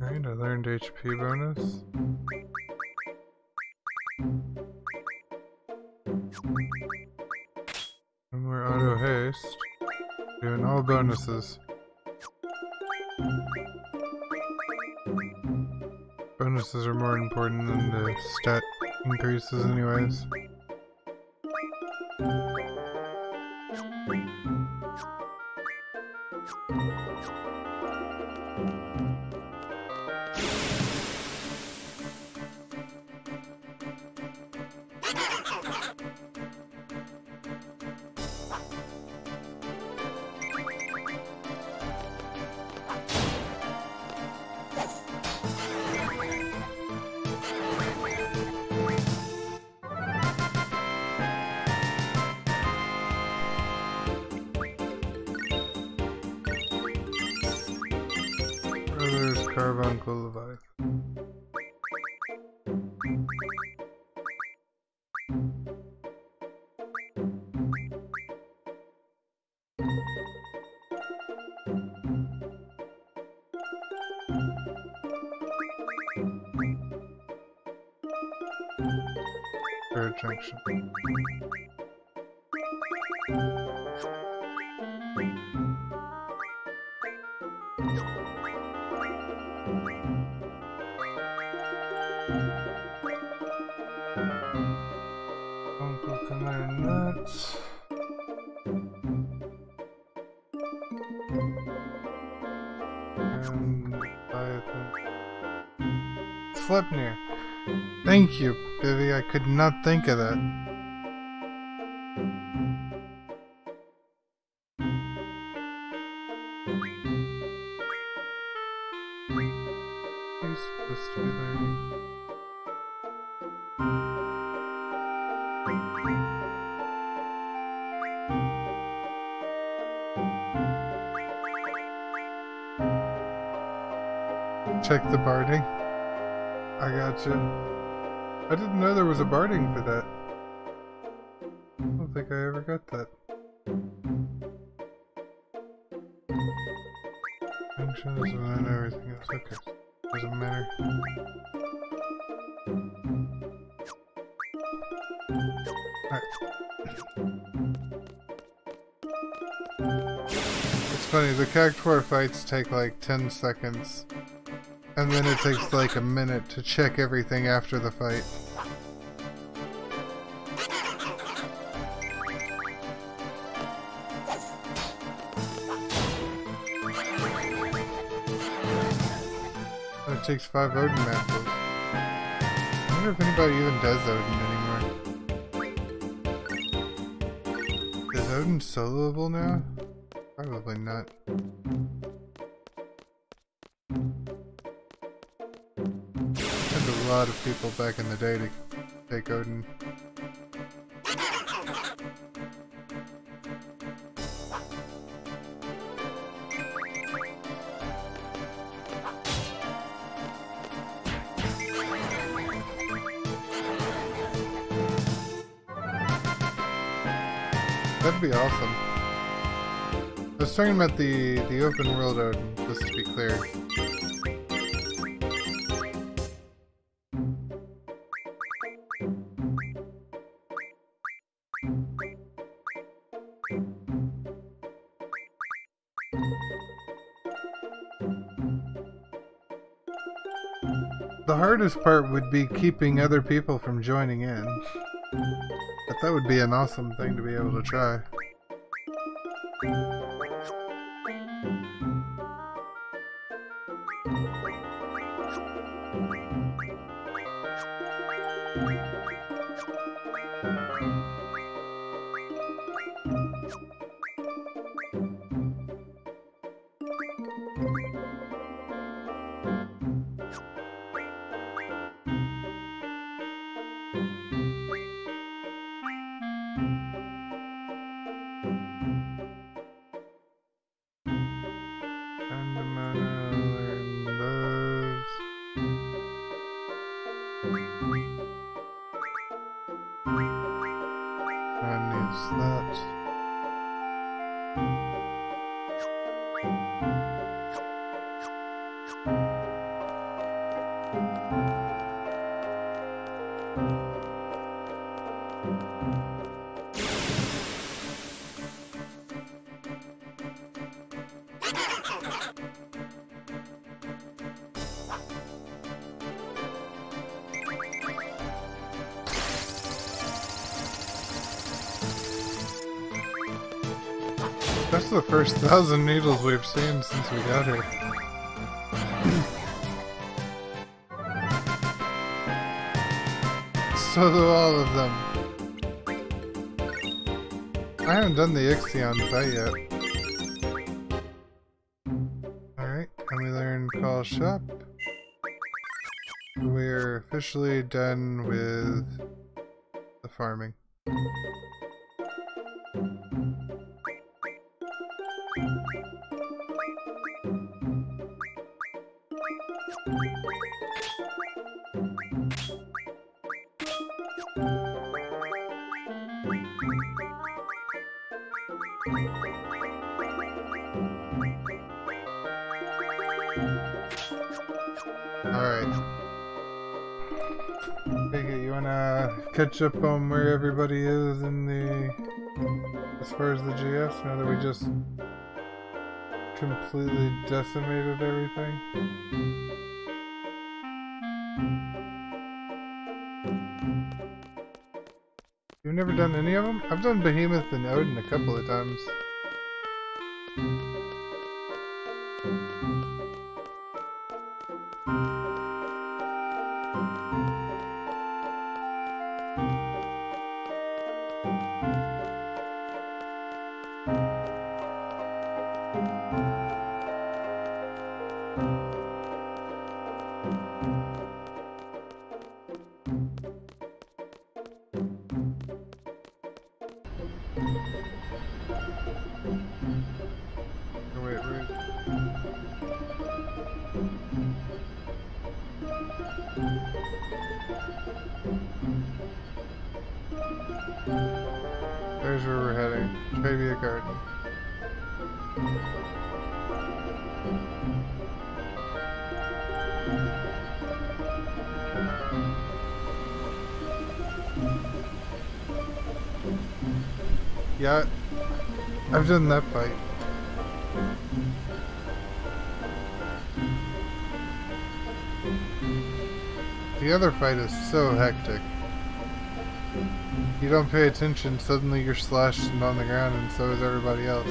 Alright, I learned HP bonus. No more auto haste. Doing all bonuses. Bonuses are more important than the stat increases anyways. Brothers Carbuncle Leviathan. Third junction. Uncle can learn nuts. And Leviathan. Sleipnir. Thank you, Vivi. I could not think of that. He's supposed to be learning. Check the barding. I gotcha. I didn't know there was a barding for that. I don't think I ever got that. Functions and everything else. Okay. Doesn't matter. Alright. It's funny, the Cactuar fights take like 10 seconds. And then it takes like a minute to check everything after the fight. And it takes 5 Odin mantles. I wonder if anybody even does Odin anymore. Is Odin soloable now? Probably not. A lot of people back in the day to take Odin. That'd be awesome. I was talking about the open world Odin, just to be clear. The hardest part would be keeping other people from joining in. But that would be an awesome thing to be able to try. That's the first 1,000 needles we've seen since we got here. So do all of them. I haven't done the Ixion fight yet. Alright, and we learned Call Shop. We're officially done with the farming. Alright. Take it, you wanna catch up on where everybody is in the... as far as the GS, now that we just completely decimated everything? You've never done any of them? I've done Behemoth and Odin a couple of times. There's where we're heading. Trivia Garden. Yeah, I've done that fight. The other fight is so hectic. You don't pay attention, suddenly you're slashed and on the ground, and so is everybody else.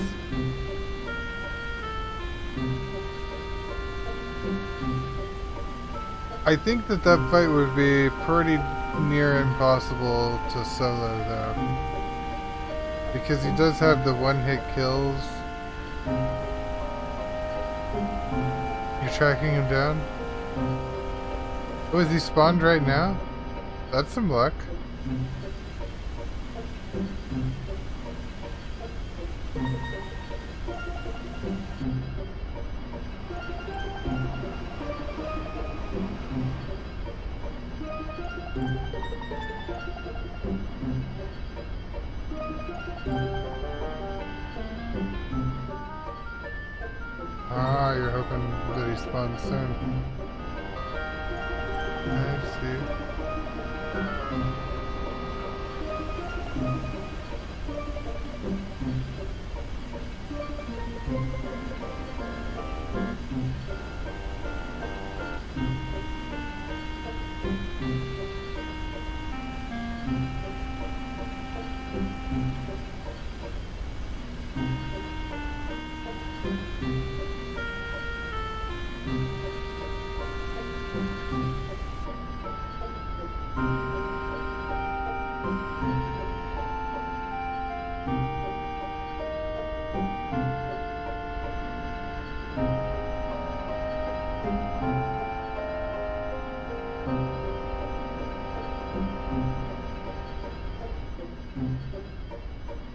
I think that that fight would be pretty near impossible to solo, though. Because he does have the one-hit kills. You're tracking him down? Oh, is he spawned right now? That's some luck. Ah, you're hoping that he spawns soon. I see.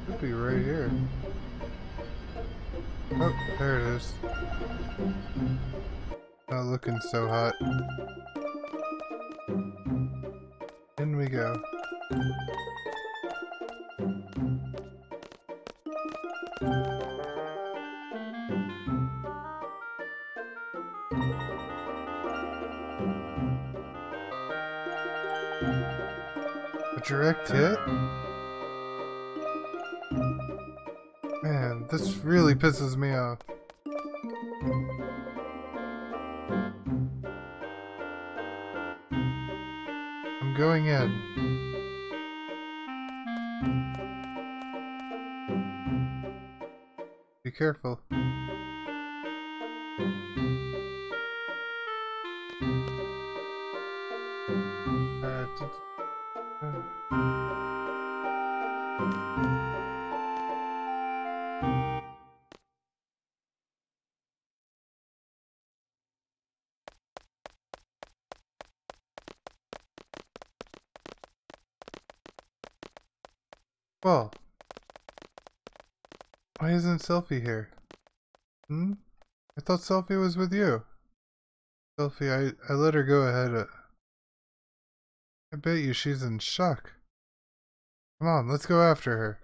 Could be right here. Oh, there it is. Not looking so hot. In we go. direct hit? Man, this really pisses me off. I'm going in. Be careful. Well, why isn't Selfie here? Hmm? I thought Selfie was with you. Selfie, I let her go ahead. I bet you she's in shock. Come on, let's go after her.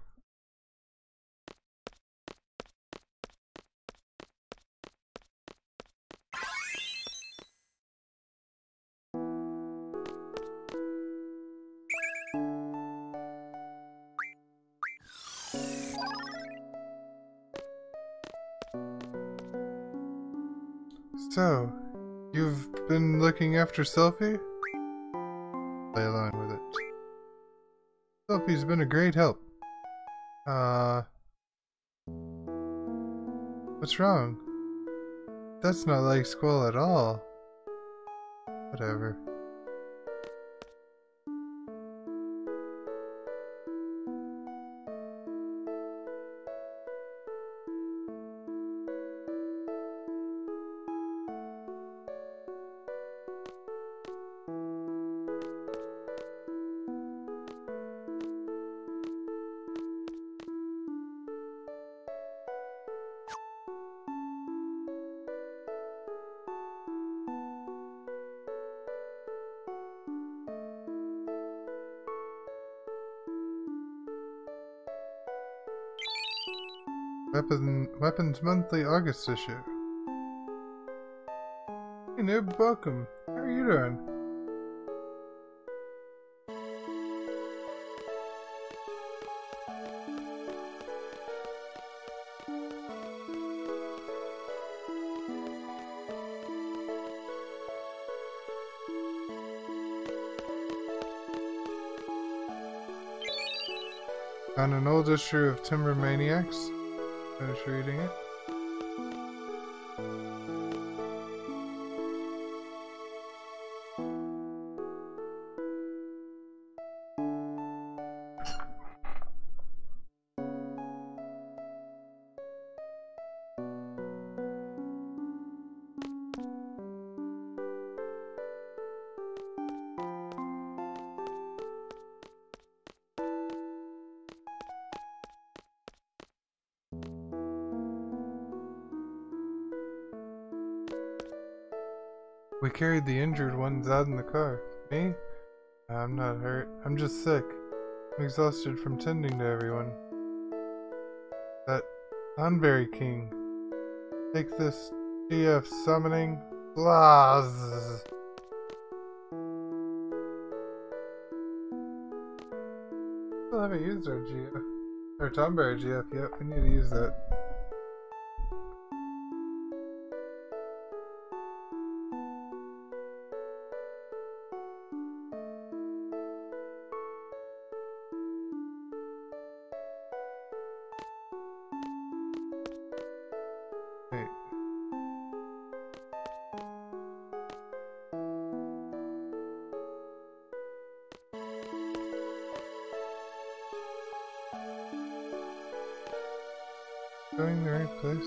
So, you've been looking after Selfie? Play along with it. Selfie's been a great help. What's wrong? That's not like Squall at all. Whatever. Weapons Monthly August issue. Hey noob, welcome. How are you doing? Found an old issue of Timber Maniacs. Finish reading it. We carried the injured ones out in the car. Me? I'm not hurt. I'm just sick. I'm exhausted from tending to everyone. That Thornberry King. Take this GF summoning. Blaz. Still haven't used our GF. Our Thornberry GF yet. We need to use that. Going the right place.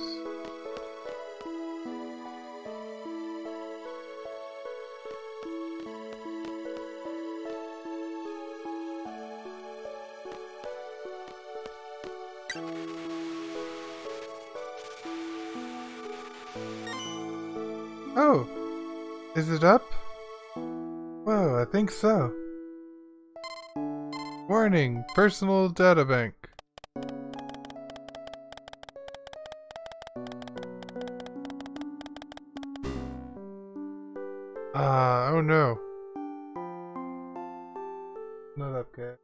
Oh! Is it up? Whoa, I think so. Warning! Personal data bank. Oh no. Not up, guys?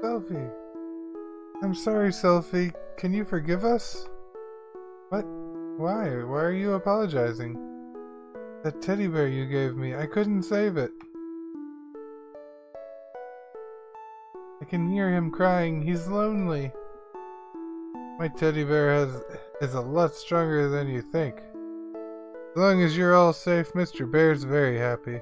Selfie! I'm sorry, Selfie. Can you forgive us? What? Why? Why are you apologizing? That teddy bear you gave me, I couldn't save it. I can hear him crying. He's lonely. My teddy bear is a lot stronger than you think. As long as you're all safe, Mr. Bear's very happy.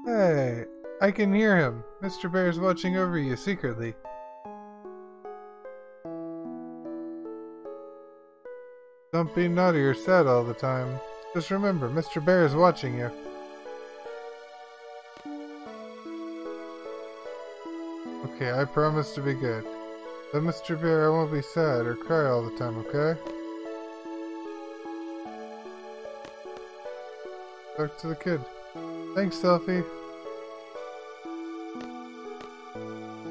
Hey, I can hear him. Mr. Bear's watching over you secretly. Don't be naughty or sad all the time. Just remember, Mr. Bear is watching you. Okay, I promise to be good. But Mr. Bear, I won't be sad or cry all the time, okay? Talk to the kid. Thanks, Selfie.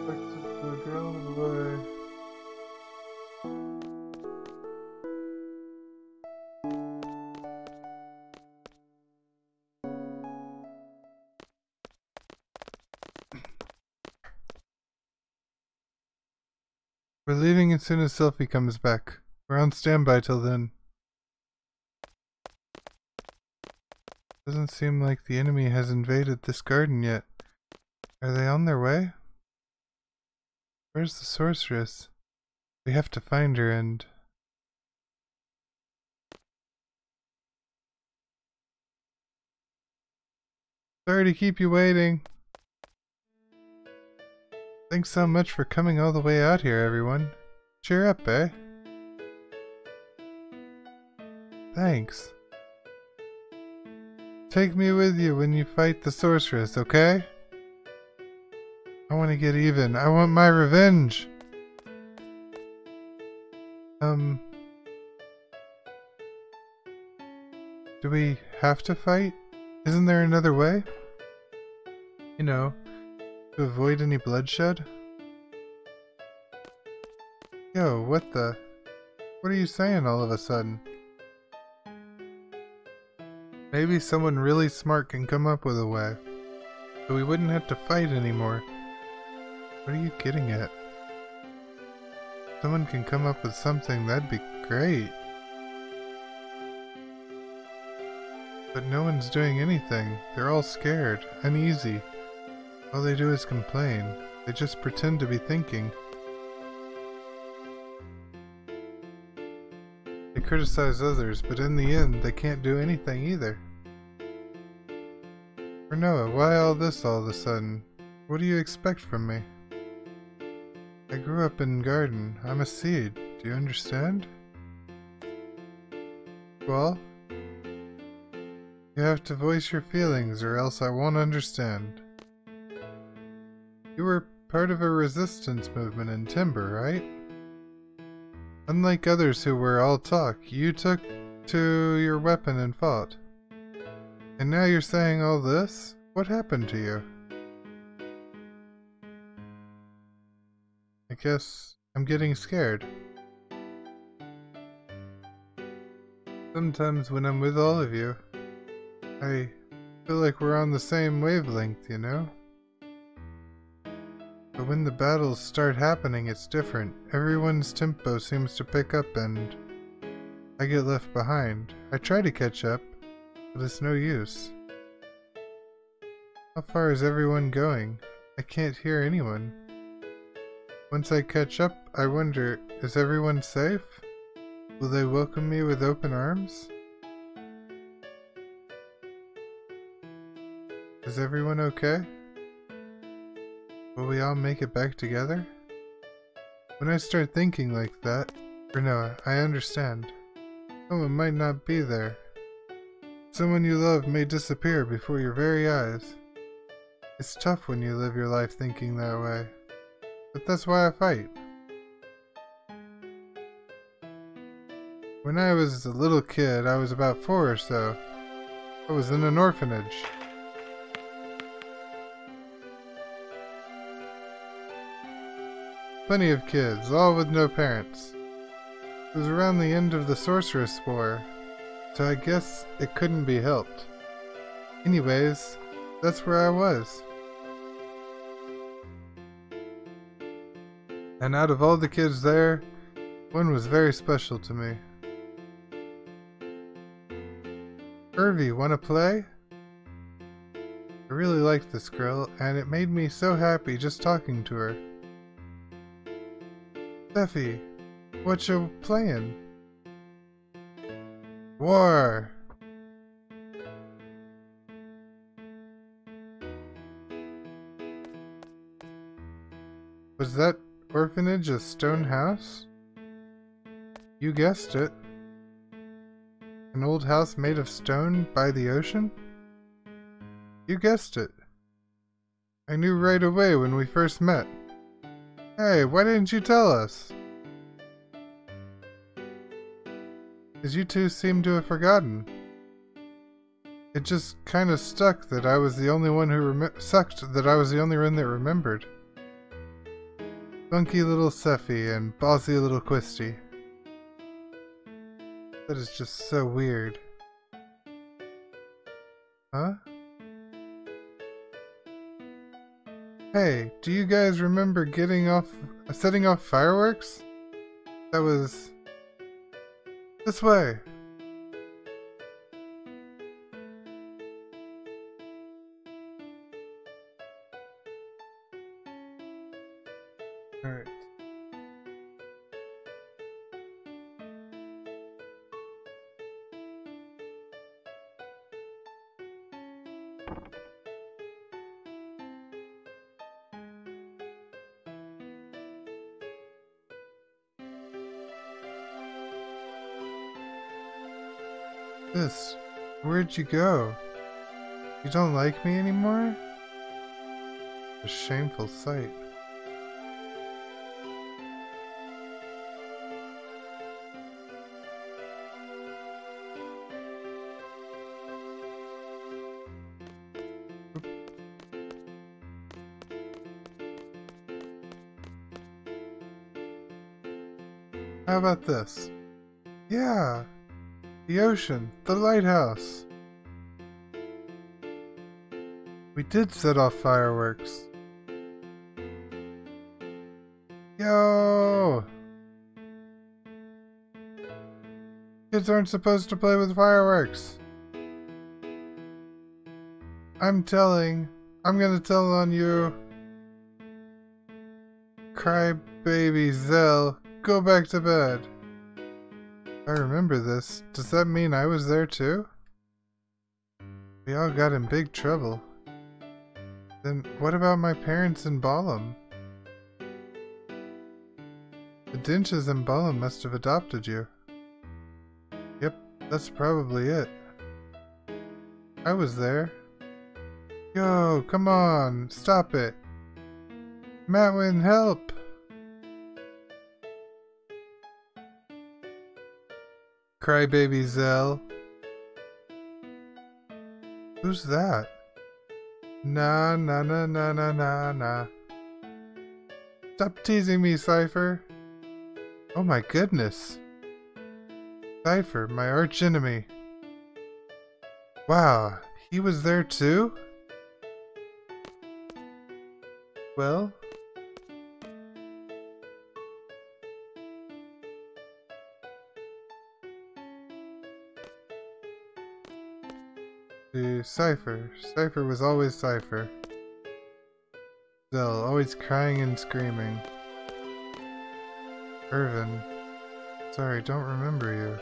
Talk to the girl and the boy. We're leaving as soon as Selfie comes back. We're on standby till then. Doesn't seem like the enemy has invaded this garden yet. Are they on their way? Where's the sorceress? We have to find her and... Sorry to keep you waiting. Thanks so much for coming all the way out here, everyone. Cheer up, eh? Thanks. Take me with you when you fight the sorceress, okay? I want to get even. I want my revenge! Do we have to fight? Isn't there another way? You know, to avoid any bloodshed? Yo, what the... What are you saying all of a sudden? Maybe someone really smart can come up with a way, so we wouldn't have to fight anymore. What are you getting at? Someone can come up with something, that'd be great. But no one's doing anything. They're all scared, uneasy. All they do is complain. They just pretend to be thinking. They criticize others, but in the end, they can't do anything either. For Noah, why all this all of a sudden? What do you expect from me? I grew up in garden. I'm a seed. Do you understand? Well, you have to voice your feelings or else I won't understand. You were part of a resistance movement in Timber, right? Unlike others who were all talk, you took to your weapon and fought. And now you're saying all this? What happened to you? I guess I'm getting scared. Sometimes when I'm with all of you, I feel like we're on the same wavelength, you know? But when the battles start happening, it's different. Everyone's tempo seems to pick up and I get left behind. I try to catch up, but it's no use. How far is everyone going? I can't hear anyone. Once I catch up, I wonder, is everyone safe? Will they welcome me with open arms? Is everyone okay? Will we all make it back together? When I start thinking like that, or no, I understand. Someone might not be there. Someone you love may disappear before your very eyes. It's tough when you live your life thinking that way. But that's why I fight. When I was a little kid, I was about 4 or so. I was in an orphanage. Plenty of kids, all with no parents. It was around the end of the Sorceress War, so I guess it couldn't be helped. Anyways, that's where I was. And out of all the kids there, one was very special to me. Irvy, wanna play? I really liked this girl, and it made me so happy just talking to her. Steffi, what you playing? War! Was that orphanage a stone house? You guessed it. An old house made of stone by the ocean? You guessed it. I knew right away when we first met. Hey, why didn't you tell us? 'Cause you two seem to have forgotten. It just kind of stuck that I was the only one who sucked that I was the only one that remembered. Funky little Seffi and bossy little Quisty. That is just so weird. Huh? Hey, do you guys remember setting off fireworks? That was... this way. Alright. Where'd you go? You don't like me anymore? A shameful sight. How about this? Yeah! The ocean! The lighthouse! We did set off fireworks. Yo! Kids aren't supposed to play with fireworks. I'm gonna tell on you. Cry baby Zell, go back to bed. I remember this. Does that mean I was there too? We all got in big trouble. Then what about my parents in Balam? The Dinches in Balam must have adopted you. Yep, that's probably it. I was there. Yo, come on, stop it. Matwin, help! Crybaby Zell. Who's that? Nah, nah, nah, nah, nah, nah, nah. Stop teasing me, Cypher. Oh my goodness. Cypher, my arch enemy. Wow, he was there too? Well... Cypher. Cypher was always Cypher. Zell, always crying and screaming. Irvin. Sorry, don't remember you.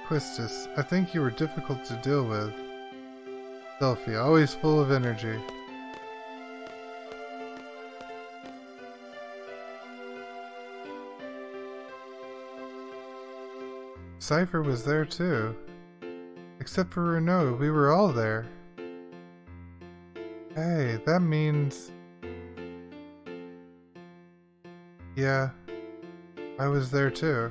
Quistis, I think you were difficult to deal with. Delphi, always full of energy. Cypher was there too. Except for Renault, we were all there. Hey, that means... Yeah, I was there too.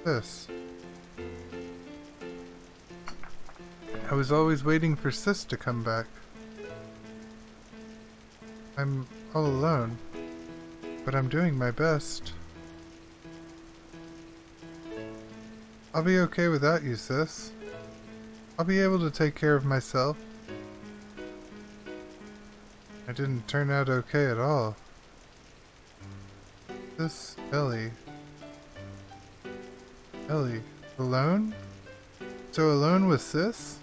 Sis. I was always waiting for Sis to come back. I'm all alone, but I'm doing my best. I'll be okay without you, Sis. I'll be able to take care of myself. I didn't turn out okay at all. This Ellie. Ellie, alone? So alone with Sis?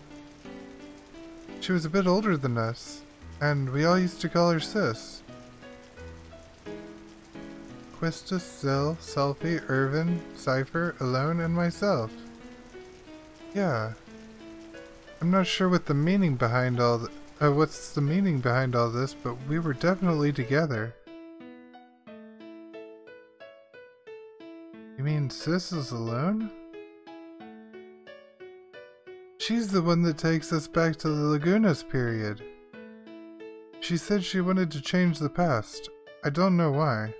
She was a bit older than us, and we all used to call her Sis. Quistis, Zell, Selfie, Irvin, Cypher, Alone, and myself. Yeah. I'm not sure what the meaning behind what's the meaning behind all this, but we were definitely together. You mean Sis is alone? She's the one that takes us back to the Lagunas period. She said she wanted to change the past. I don't know why.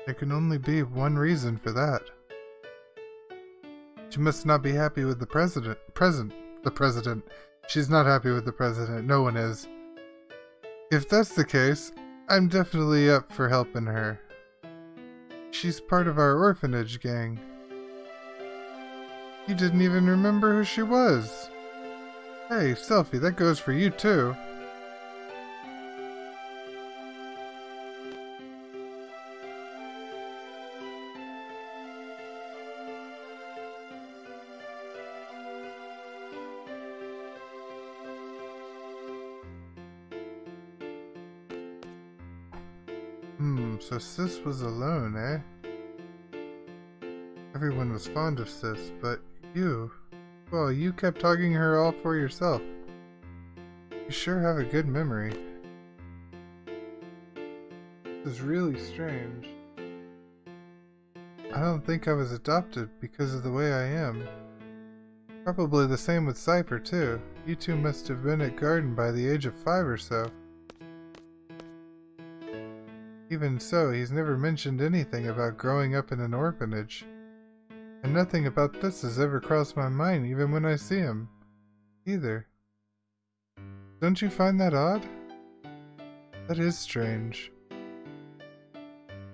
There can only be one reason for that. She must not be happy with the president. She's not happy with the president. No one is. If that's the case, I'm definitely up for helping her. She's part of our orphanage gang. You didn't even remember who she was. Hey, Selfie, that goes for you too. So Sis was alone, eh? Everyone was fond of Sis, but you... Well, you kept hugging her all for yourself. You sure have a good memory. This is really strange. I don't think I was adopted because of the way I am. Probably the same with Cypher, too. You two must have been at Garden by the age of 5 or so. Even so, he's never mentioned anything about growing up in an orphanage. And nothing about this has ever crossed my mind, even when I see him. Either. Don't you find that odd? That is strange.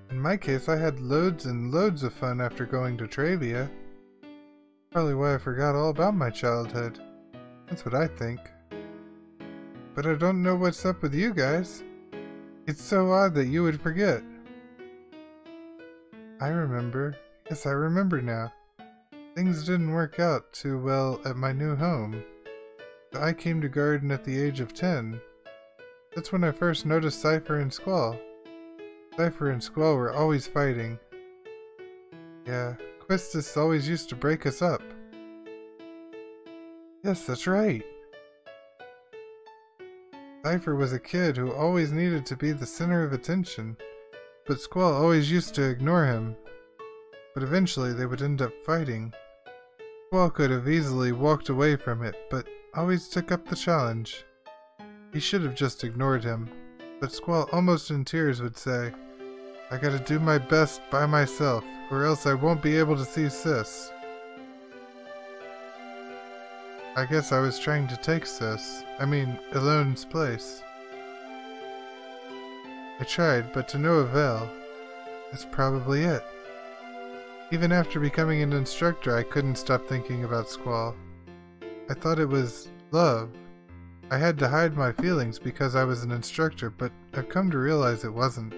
In my case, I had loads and loads of fun after going to Travia. Probably why I forgot all about my childhood. That's what I think. But I don't know what's up with you guys. It's so odd that you would forget. I remember. Yes, I remember now. Things didn't work out too well at my new home. I came to Garden at the age of 10. That's when I first noticed Cypher and Squall. Cypher and Squall were always fighting. Yeah, Quistis always used to break us up. Yes, that's right. Cypher was a kid who always needed to be the center of attention, but Squall always used to ignore him. But eventually they would end up fighting. Squall could have easily walked away from it, but always took up the challenge. He should have just ignored him, but Squall almost in tears would say, I gotta do my best by myself, or else I won't be able to see Sis. I guess I was trying to take Alone's place. I tried, but to no avail. That's probably it. Even after becoming an instructor, I couldn't stop thinking about Squall. I thought it was love. I had to hide my feelings because I was an instructor, but I've come to realize it wasn't.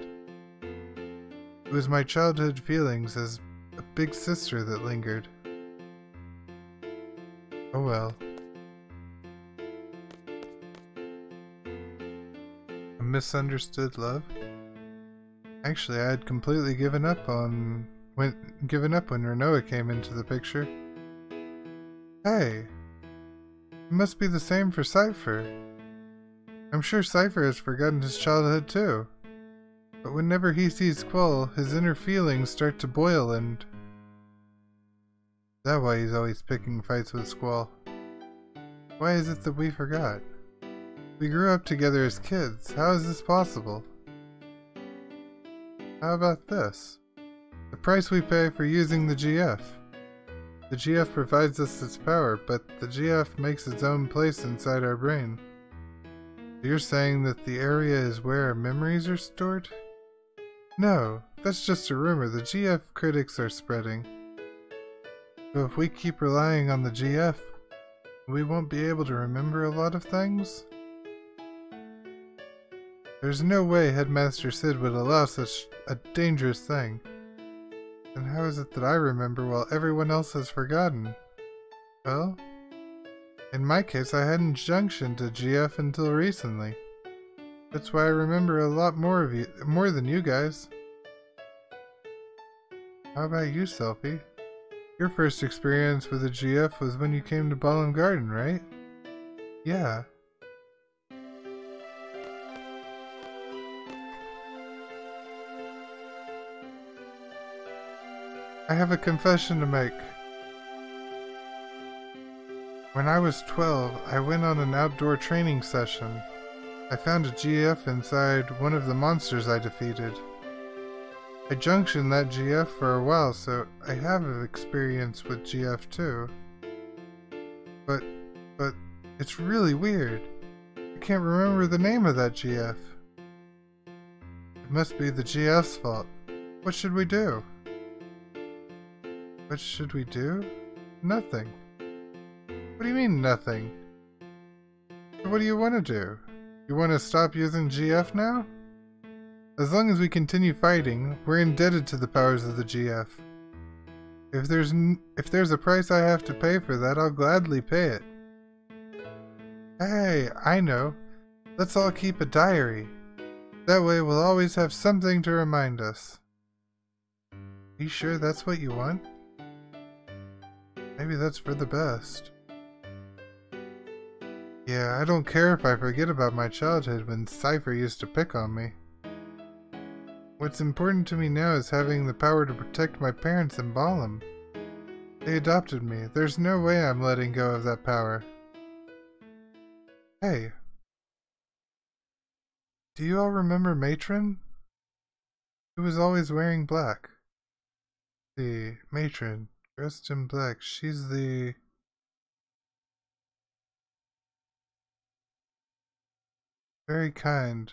It was my childhood feelings as a big sister that lingered. Oh well. A misunderstood love? Actually, I had completely given up when Renoa came into the picture. Hey! It must be the same for Cypher. I'm sure Cypher has forgotten his childhood too. But whenever he sees Squall, his inner feelings start to boil and... Is that why he's always picking fights with Squall? Why is it that we forgot? We grew up together as kids. How is this possible? How about this? The price we pay for using the GF. The GF provides us its power, but the GF makes its own place inside our brain. You're saying that the area is where our memories are stored? No, that's just a rumor the GF critics are spreading. So if we keep relying on the GF, we won't be able to remember a lot of things? There's no way Headmaster Sid would allow such a dangerous thing. And how is it that I remember while everyone else has forgotten? Well, in my case I hadn't junctioned to GF until recently. That's why I remember a lot more than you guys. How about you, Selfie? Your first experience with a GF was when you came to Ballum Garden, right? Yeah. I have a confession to make. When I was 12, I went on an outdoor training session. I found a GF inside one of the monsters I defeated. I junctioned that GF for a while, so I have experience with GF too. But it's really weird. I can't remember the name of that GF. It must be the GF's fault. What should we do? What should we do? Nothing. What do you mean, nothing? What do you want to do? You want to stop using GF now? As long as we continue fighting, we're indebted to the powers of the GF. If there's a price I have to pay for that, I'll gladly pay it. Hey, I know. Let's all keep a diary. That way we'll always have something to remind us. Are you sure that's what you want? Maybe that's for the best. Yeah, I don't care if I forget about my childhood when Cypher used to pick on me. What's important to me now is having the power to protect my parents and Ballum. They adopted me. There's no way I'm letting go of that power. Hey. Do you all remember Matron? She was always wearing black. The Matron, dressed in black. She's the... very kind.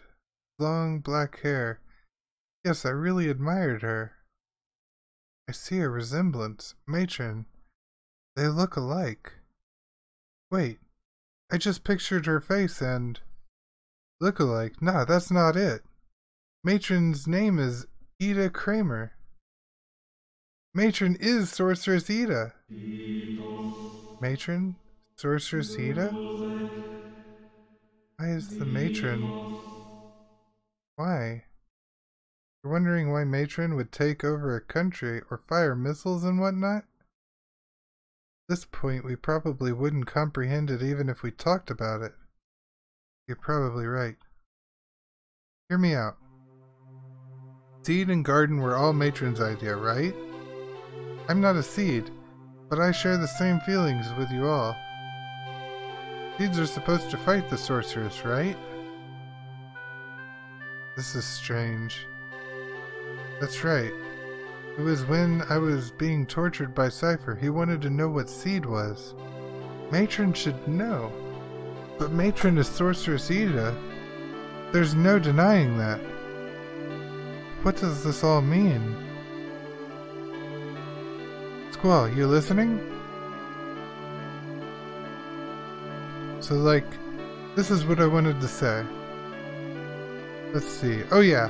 Long black hair. Yes, I really admired her. I see a resemblance. Matron. They look alike. Wait. I just pictured her face and... look alike. Nah, that's not it. Matron's name is Ida Kramer. Matron is Sorceress Ida. Matron? Sorceress Ida? Why is the Matron... Why? You're wondering why Matron would take over a country or fire missiles and whatnot? At this point, we probably wouldn't comprehend it even if we talked about it. You're probably right. Hear me out. Seed and garden were all Matron's idea, right? I'm not a seed, but I share the same feelings with you all. Seeds are supposed to fight the sorceress, right? This is strange. That's right. It was when I was being tortured by Cypher. He wanted to know what seed was. Matron should know. But Matron is Sorceress Ida. There's no denying that. What does this all mean? Squall, you listening? So, like, this is what I wanted to say. Let's see. Oh, yeah.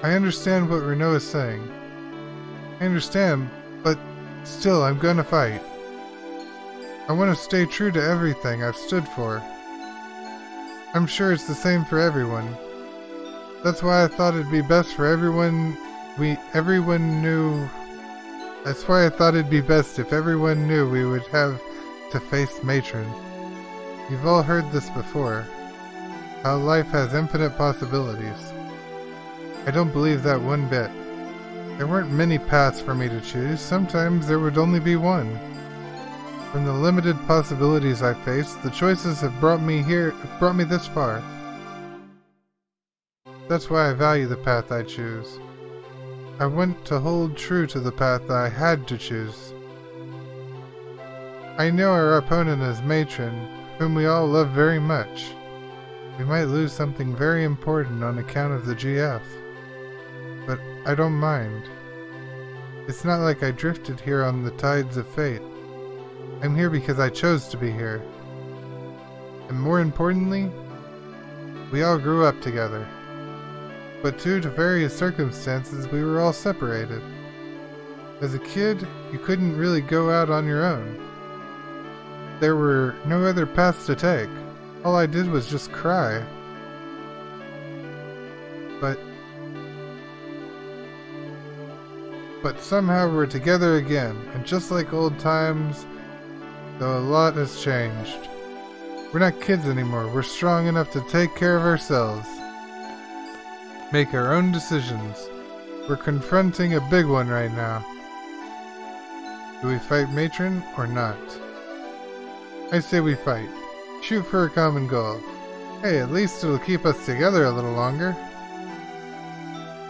I understand what Renault is saying. I understand, but still, I'm gonna fight. I want to stay true to everything I've stood for. I'm sure it's the same for everyone. That's why I thought it'd be best for everyone knew. That's why I thought it'd be best if everyone knew we would have to face Matron. You've all heard this before. How life has infinite possibilities. I don't believe that one bit. There weren't many paths for me to choose. Sometimes there would only be one. From the limited possibilities I faced, the choices have brought me this far. That's why I value the path I choose. I want to hold true to the path I had to choose. I know our opponent is Matron, whom we all love very much. We might lose something very important on account of the GF. But I don't mind. It's not like I drifted here on the tides of fate. I'm here because I chose to be here. And more importantly, we all grew up together. But due to various circumstances, we were all separated. As a kid, you couldn't really go out on your own. There were no other paths to take. All I did was just cry. But somehow we're together again, and just like old times, though a lot has changed. We're not kids anymore. We're strong enough to take care of ourselves. Make our own decisions. We're confronting a big one right now. Do we fight Matron or not? I say we fight. Shoot for a common goal. Hey, at least it'll keep us together a little longer.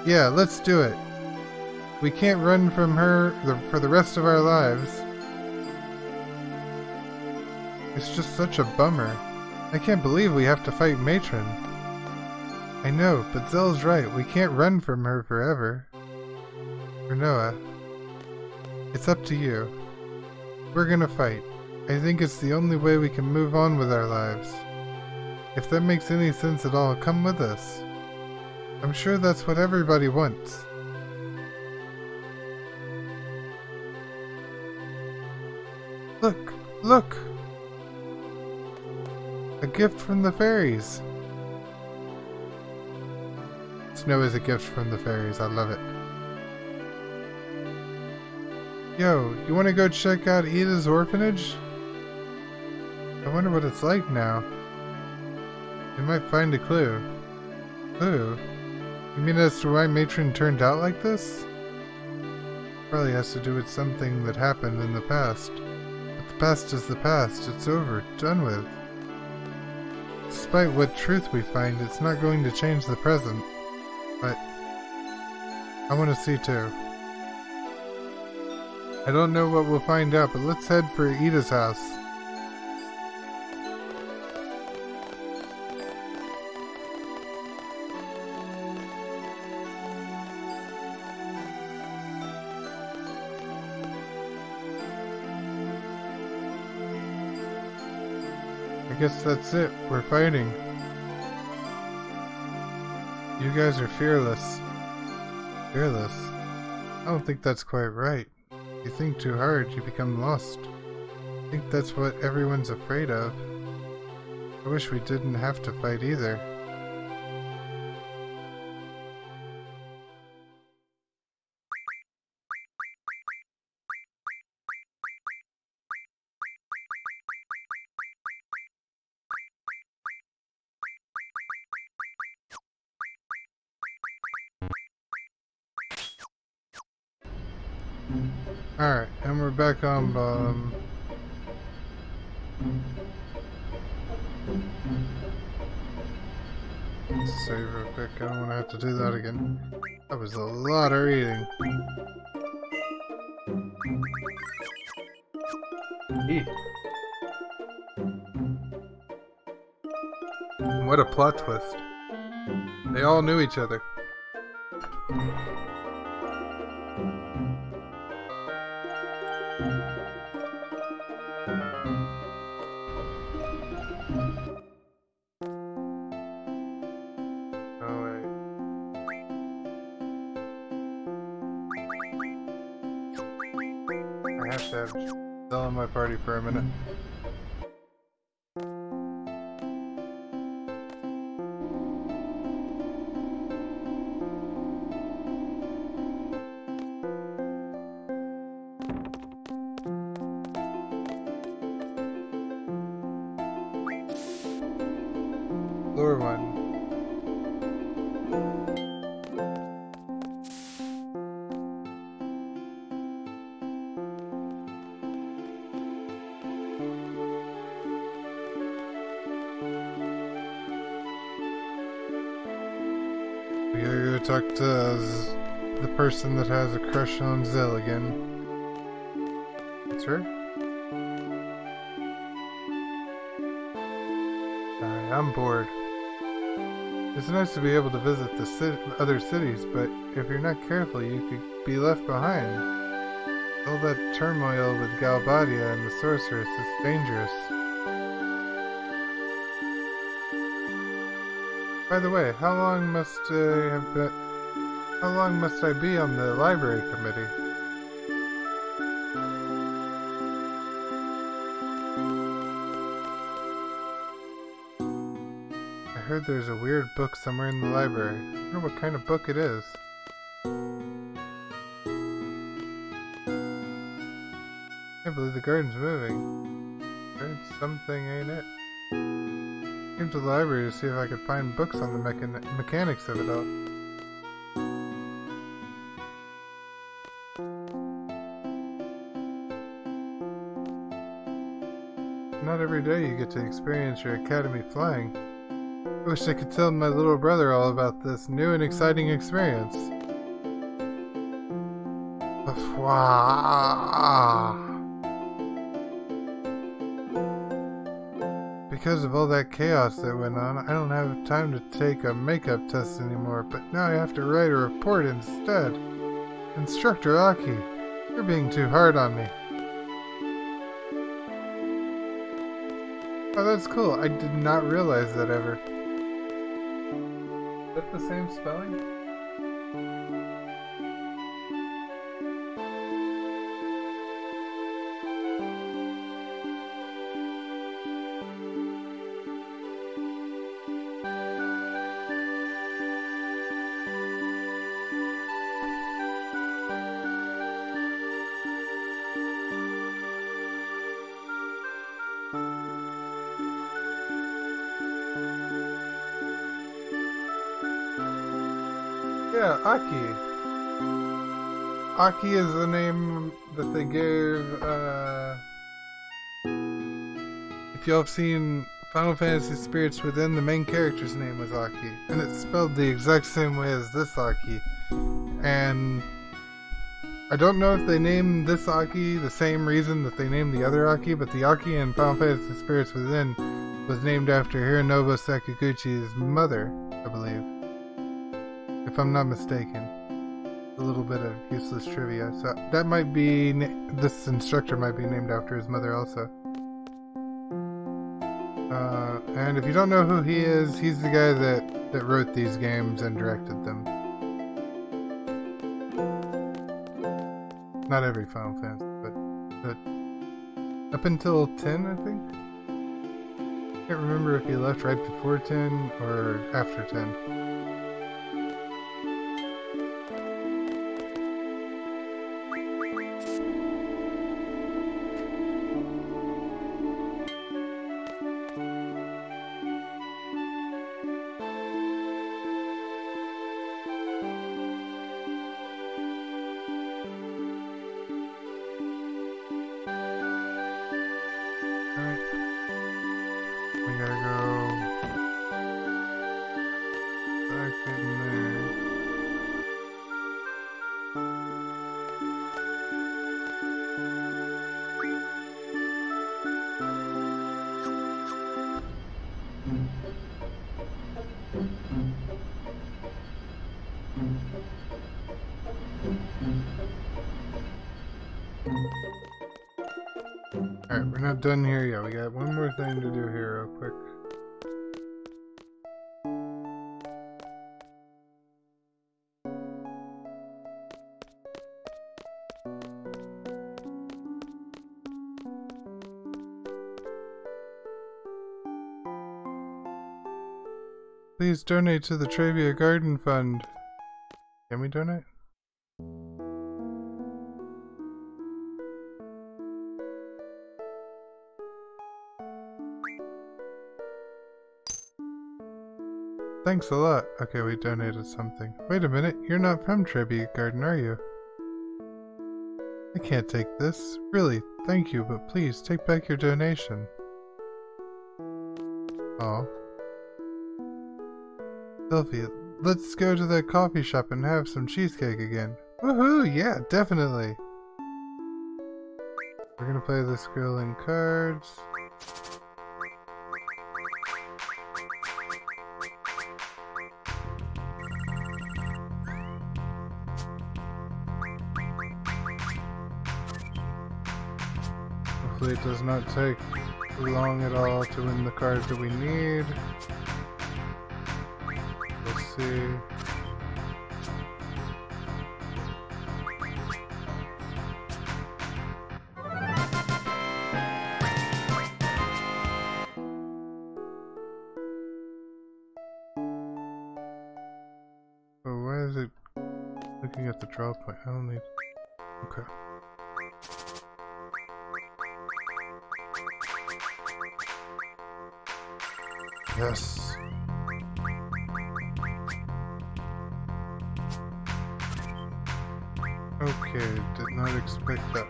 Yeah, let's do it. We can't run from her for the rest of our lives. It's just such a bummer. I can't believe we have to fight Matron. I know, but Zell's right. We can't run from her forever. Renoa, it's up to you. We're gonna fight. I think it's the only way we can move on with our lives. If that makes any sense at all, come with us. I'm sure that's what everybody wants. Look! Look! A gift from the fairies! Snow is a gift from the fairies. I love it. Yo, you want to go check out Ida's orphanage? I wonder what it's like now. We might find a clue. Clue? You mean as to why Matron turned out like this? Probably has to do with something that happened in the past. But the past is the past. It's over. Done with. Despite what truth we find, it's not going to change the present. But I want to see too. I don't know what we'll find out, but let's head for Ida's house. I guess that's it. We're fighting. You guys are fearless. Fearless? I don't think that's quite right. You think too hard, you become lost. I think that's what everyone's afraid of. I wish we didn't have to fight either. Alright, and we're back on bottom. Let's save real quick, I don't want to have to do that again. That was a lot of reading. Eek. What a plot twist. They all knew each other. I have to have Zell in my party for a minute. Floor one. we gotta go talk to the person that has a crush on Zell again. It's her? Sorry, I'm bored. It's nice to be able to visit the other cities, but if you're not careful, you could be left behind. All that turmoil with Galbadia and the sorceress is dangerous. By the way, how long must I be on the library committee? I heard there's a weird book somewhere in the library. I wonder what kind of book it is. Can't believe the garden's moving. There's something, ain't it? Came to the library to see if I could find books on the mechanics of it all. Not every day you get to experience your academy flying. I wish I could tell my little brother all about this new and exciting experience. Because of all that chaos that went on, I don't have time to take a makeup test anymore, but now I have to write a report instead. Instructor Aki, you're being too hard on me. Oh, that's cool. I did not realize that ever. Is that the same spelling? Yeah, Aki. Aki is the name that they gave, if y'all have seen Final Fantasy Spirits Within, the main character's name was Aki. And it's spelled the exact same way as this Aki. And I don't know if they named this Aki the same reason that they named the other Aki, but the Aki in Final Fantasy Spirits Within was named after Hironobu Sakaguchi's mother, I believe. If I'm not mistaken. A little bit of useless trivia. So that might be, this instructor might be named after his mother also. And if you don't know who he is, he's the guy that wrote these games and directed them. Not every Final Fantasy, but up until 10, I think? I can't remember if he left right before 10 or after 10. Alright, we're not done here yet. We got one more thing to do here real quick. Please donate to the Trivia Garden Fund. Can we donate? Thanks a lot. Okay, we donated something. Wait a minute, you're not from Trivia Garden, are you? I can't take this. Really, thank you, but please take back your donation. Oh. Sylvia, let's go to the coffee shop and have some cheesecake again. Woohoo! Yeah, definitely. We're gonna play this girl in cards. Hopefully it does not take long at all to win the cards that we need. Let's see. Oh, why is it looking at the draw point? I don't need... Okay. Yes. Okay, did not expect that.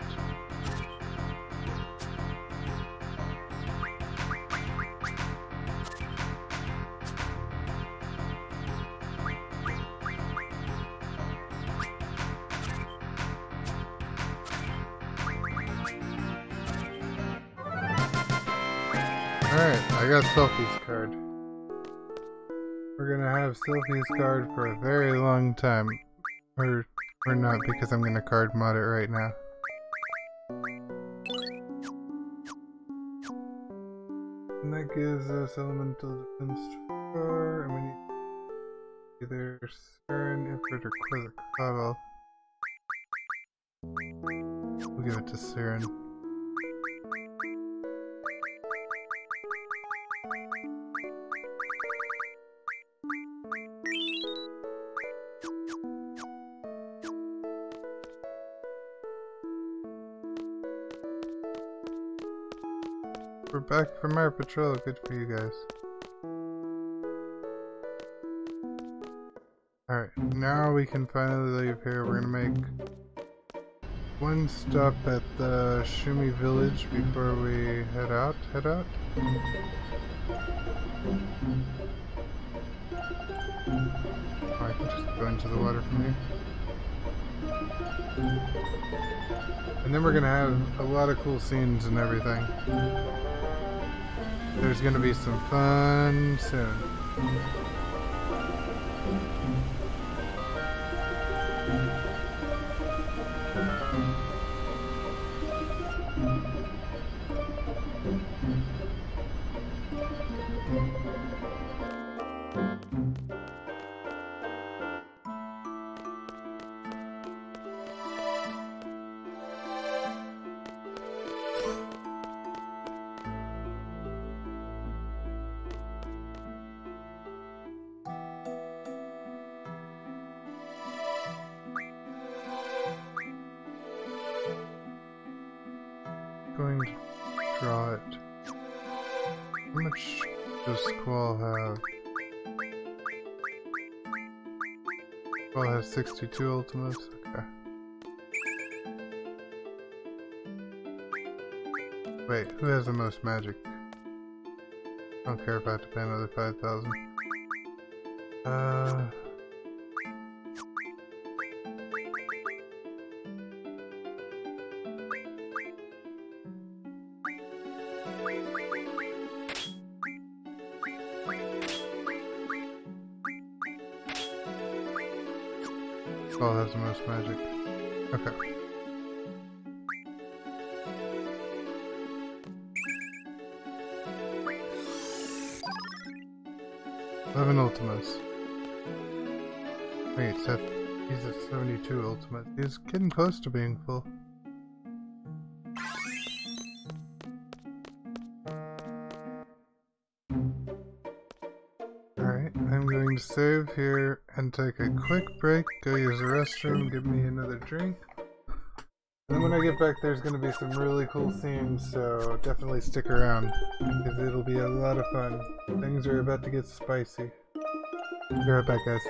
Alright, I got Selfie's card. We're gonna have Selfie's card for a very long time. Or not, because I'm gonna card mod it right now. And that gives us elemental defense 4, and we need either Siren, Ifrit, or Quetzalcoatl. We'll give it to Siren. We're back from our patrol. Good for you guys. Alright, now we can finally leave here. We're gonna make one stop at the Shumi village before we head out. Oh, I can just go into the water from here. And then we're gonna have a lot of cool scenes and everything. There's gonna be some fun soon. Going to draw it. How much does Squall have? Squall has 62 ultimates. Okay. Wait, who has the most magic? I don't care if I have to pay another 5,000. Squall has the most magic. Okay. Eleven ultimates. Wait, Seth, he's at 72 ultimates. He's getting close to being full. Alright, I'm going to save here and take a quick break, go use the restroom, give me another drink. And then when I get back there's going to be some really cool scenes, so definitely stick around, because it'll be a lot of fun. Things are about to get spicy. Be right back, guys.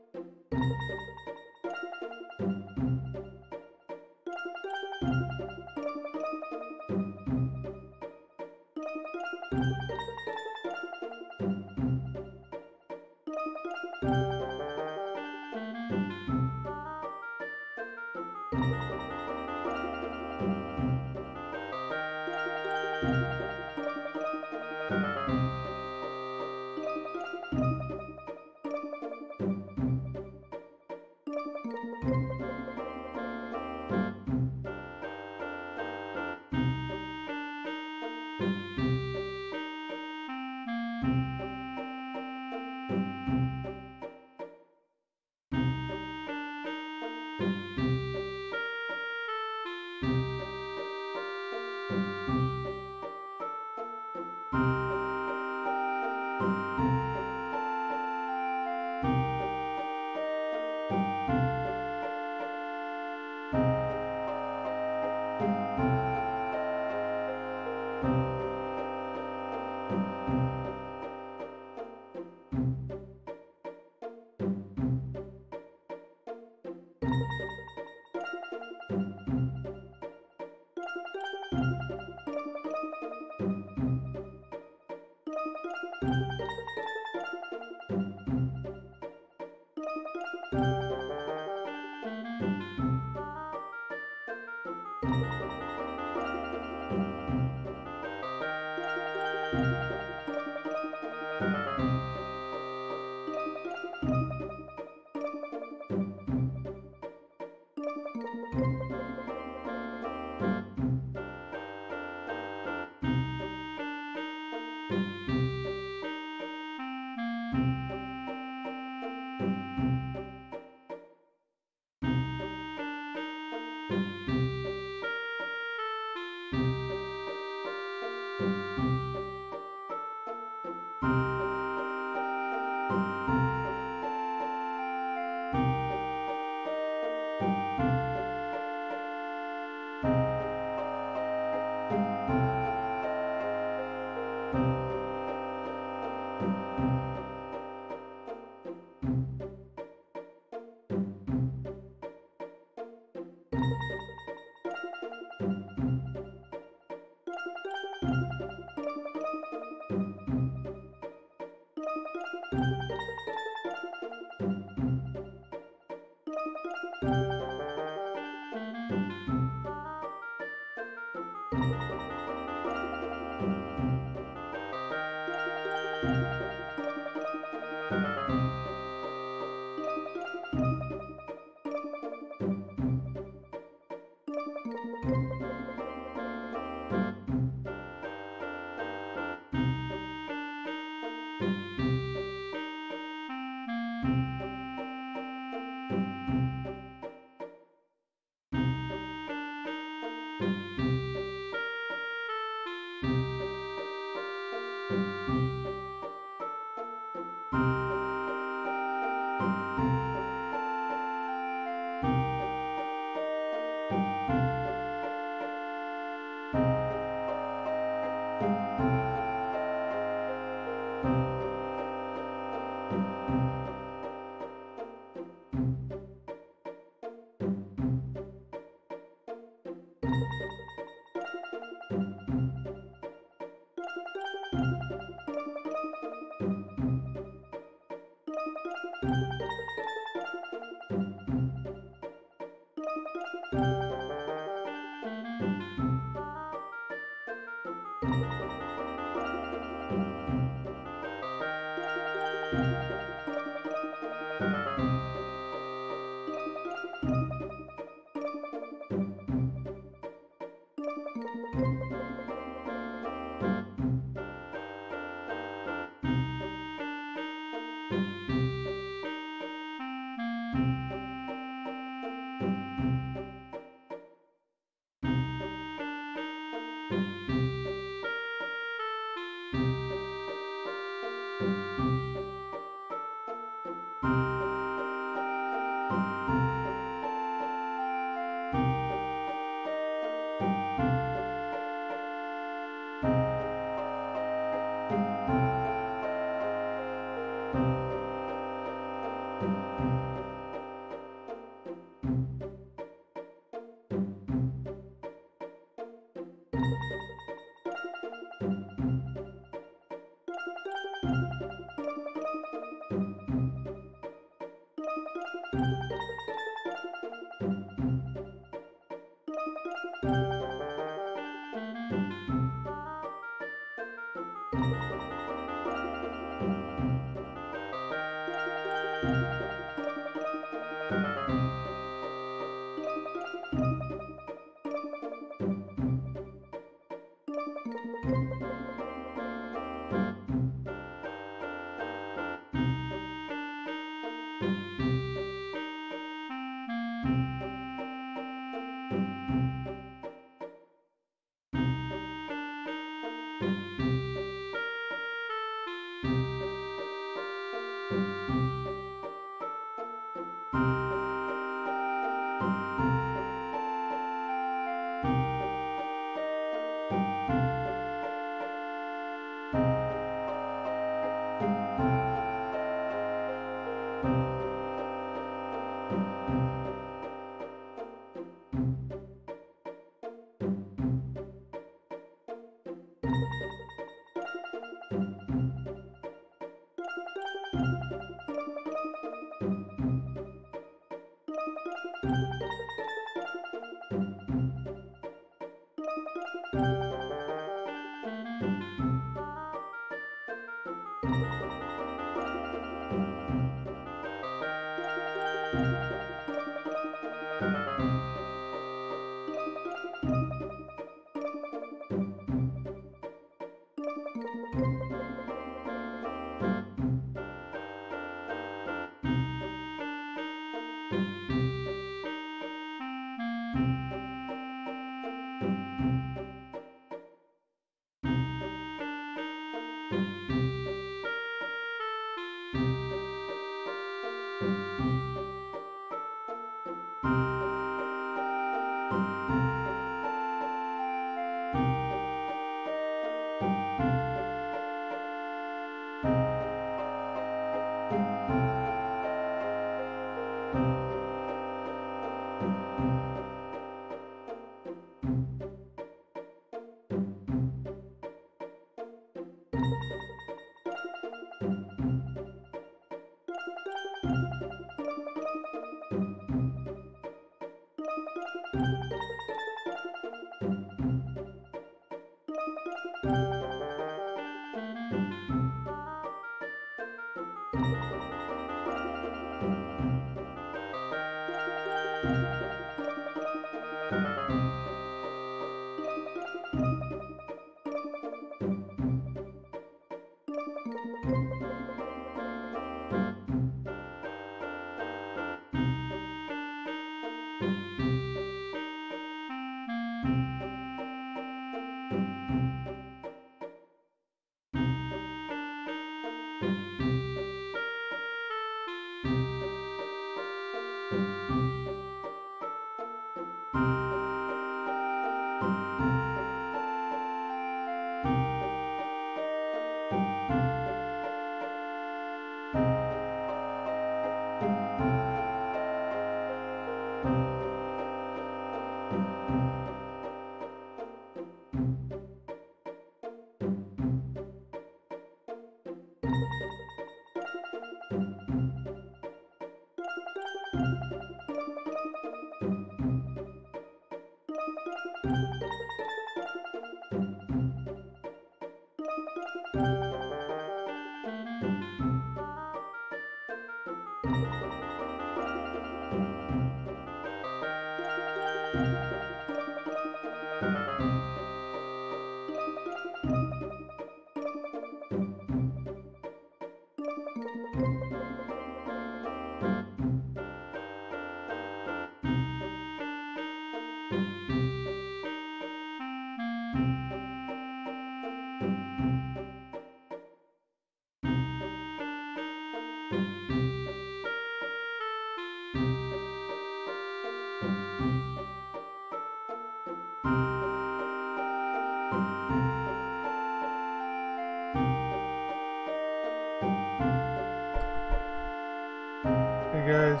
Hey guys,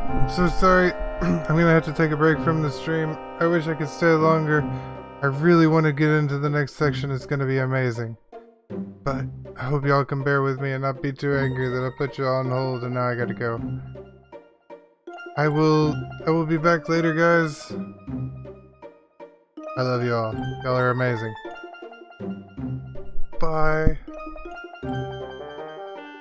I'm so sorry. I'm gonna have to take a break from the stream. I wish I could stay longer. I really want to get into the next section. It's gonna be amazing. But I hope y'all can bear with me and not be too angry that I put you on hold and now I gotta go. I will be back later, guys. I love y'all. Y'all are amazing. Bye.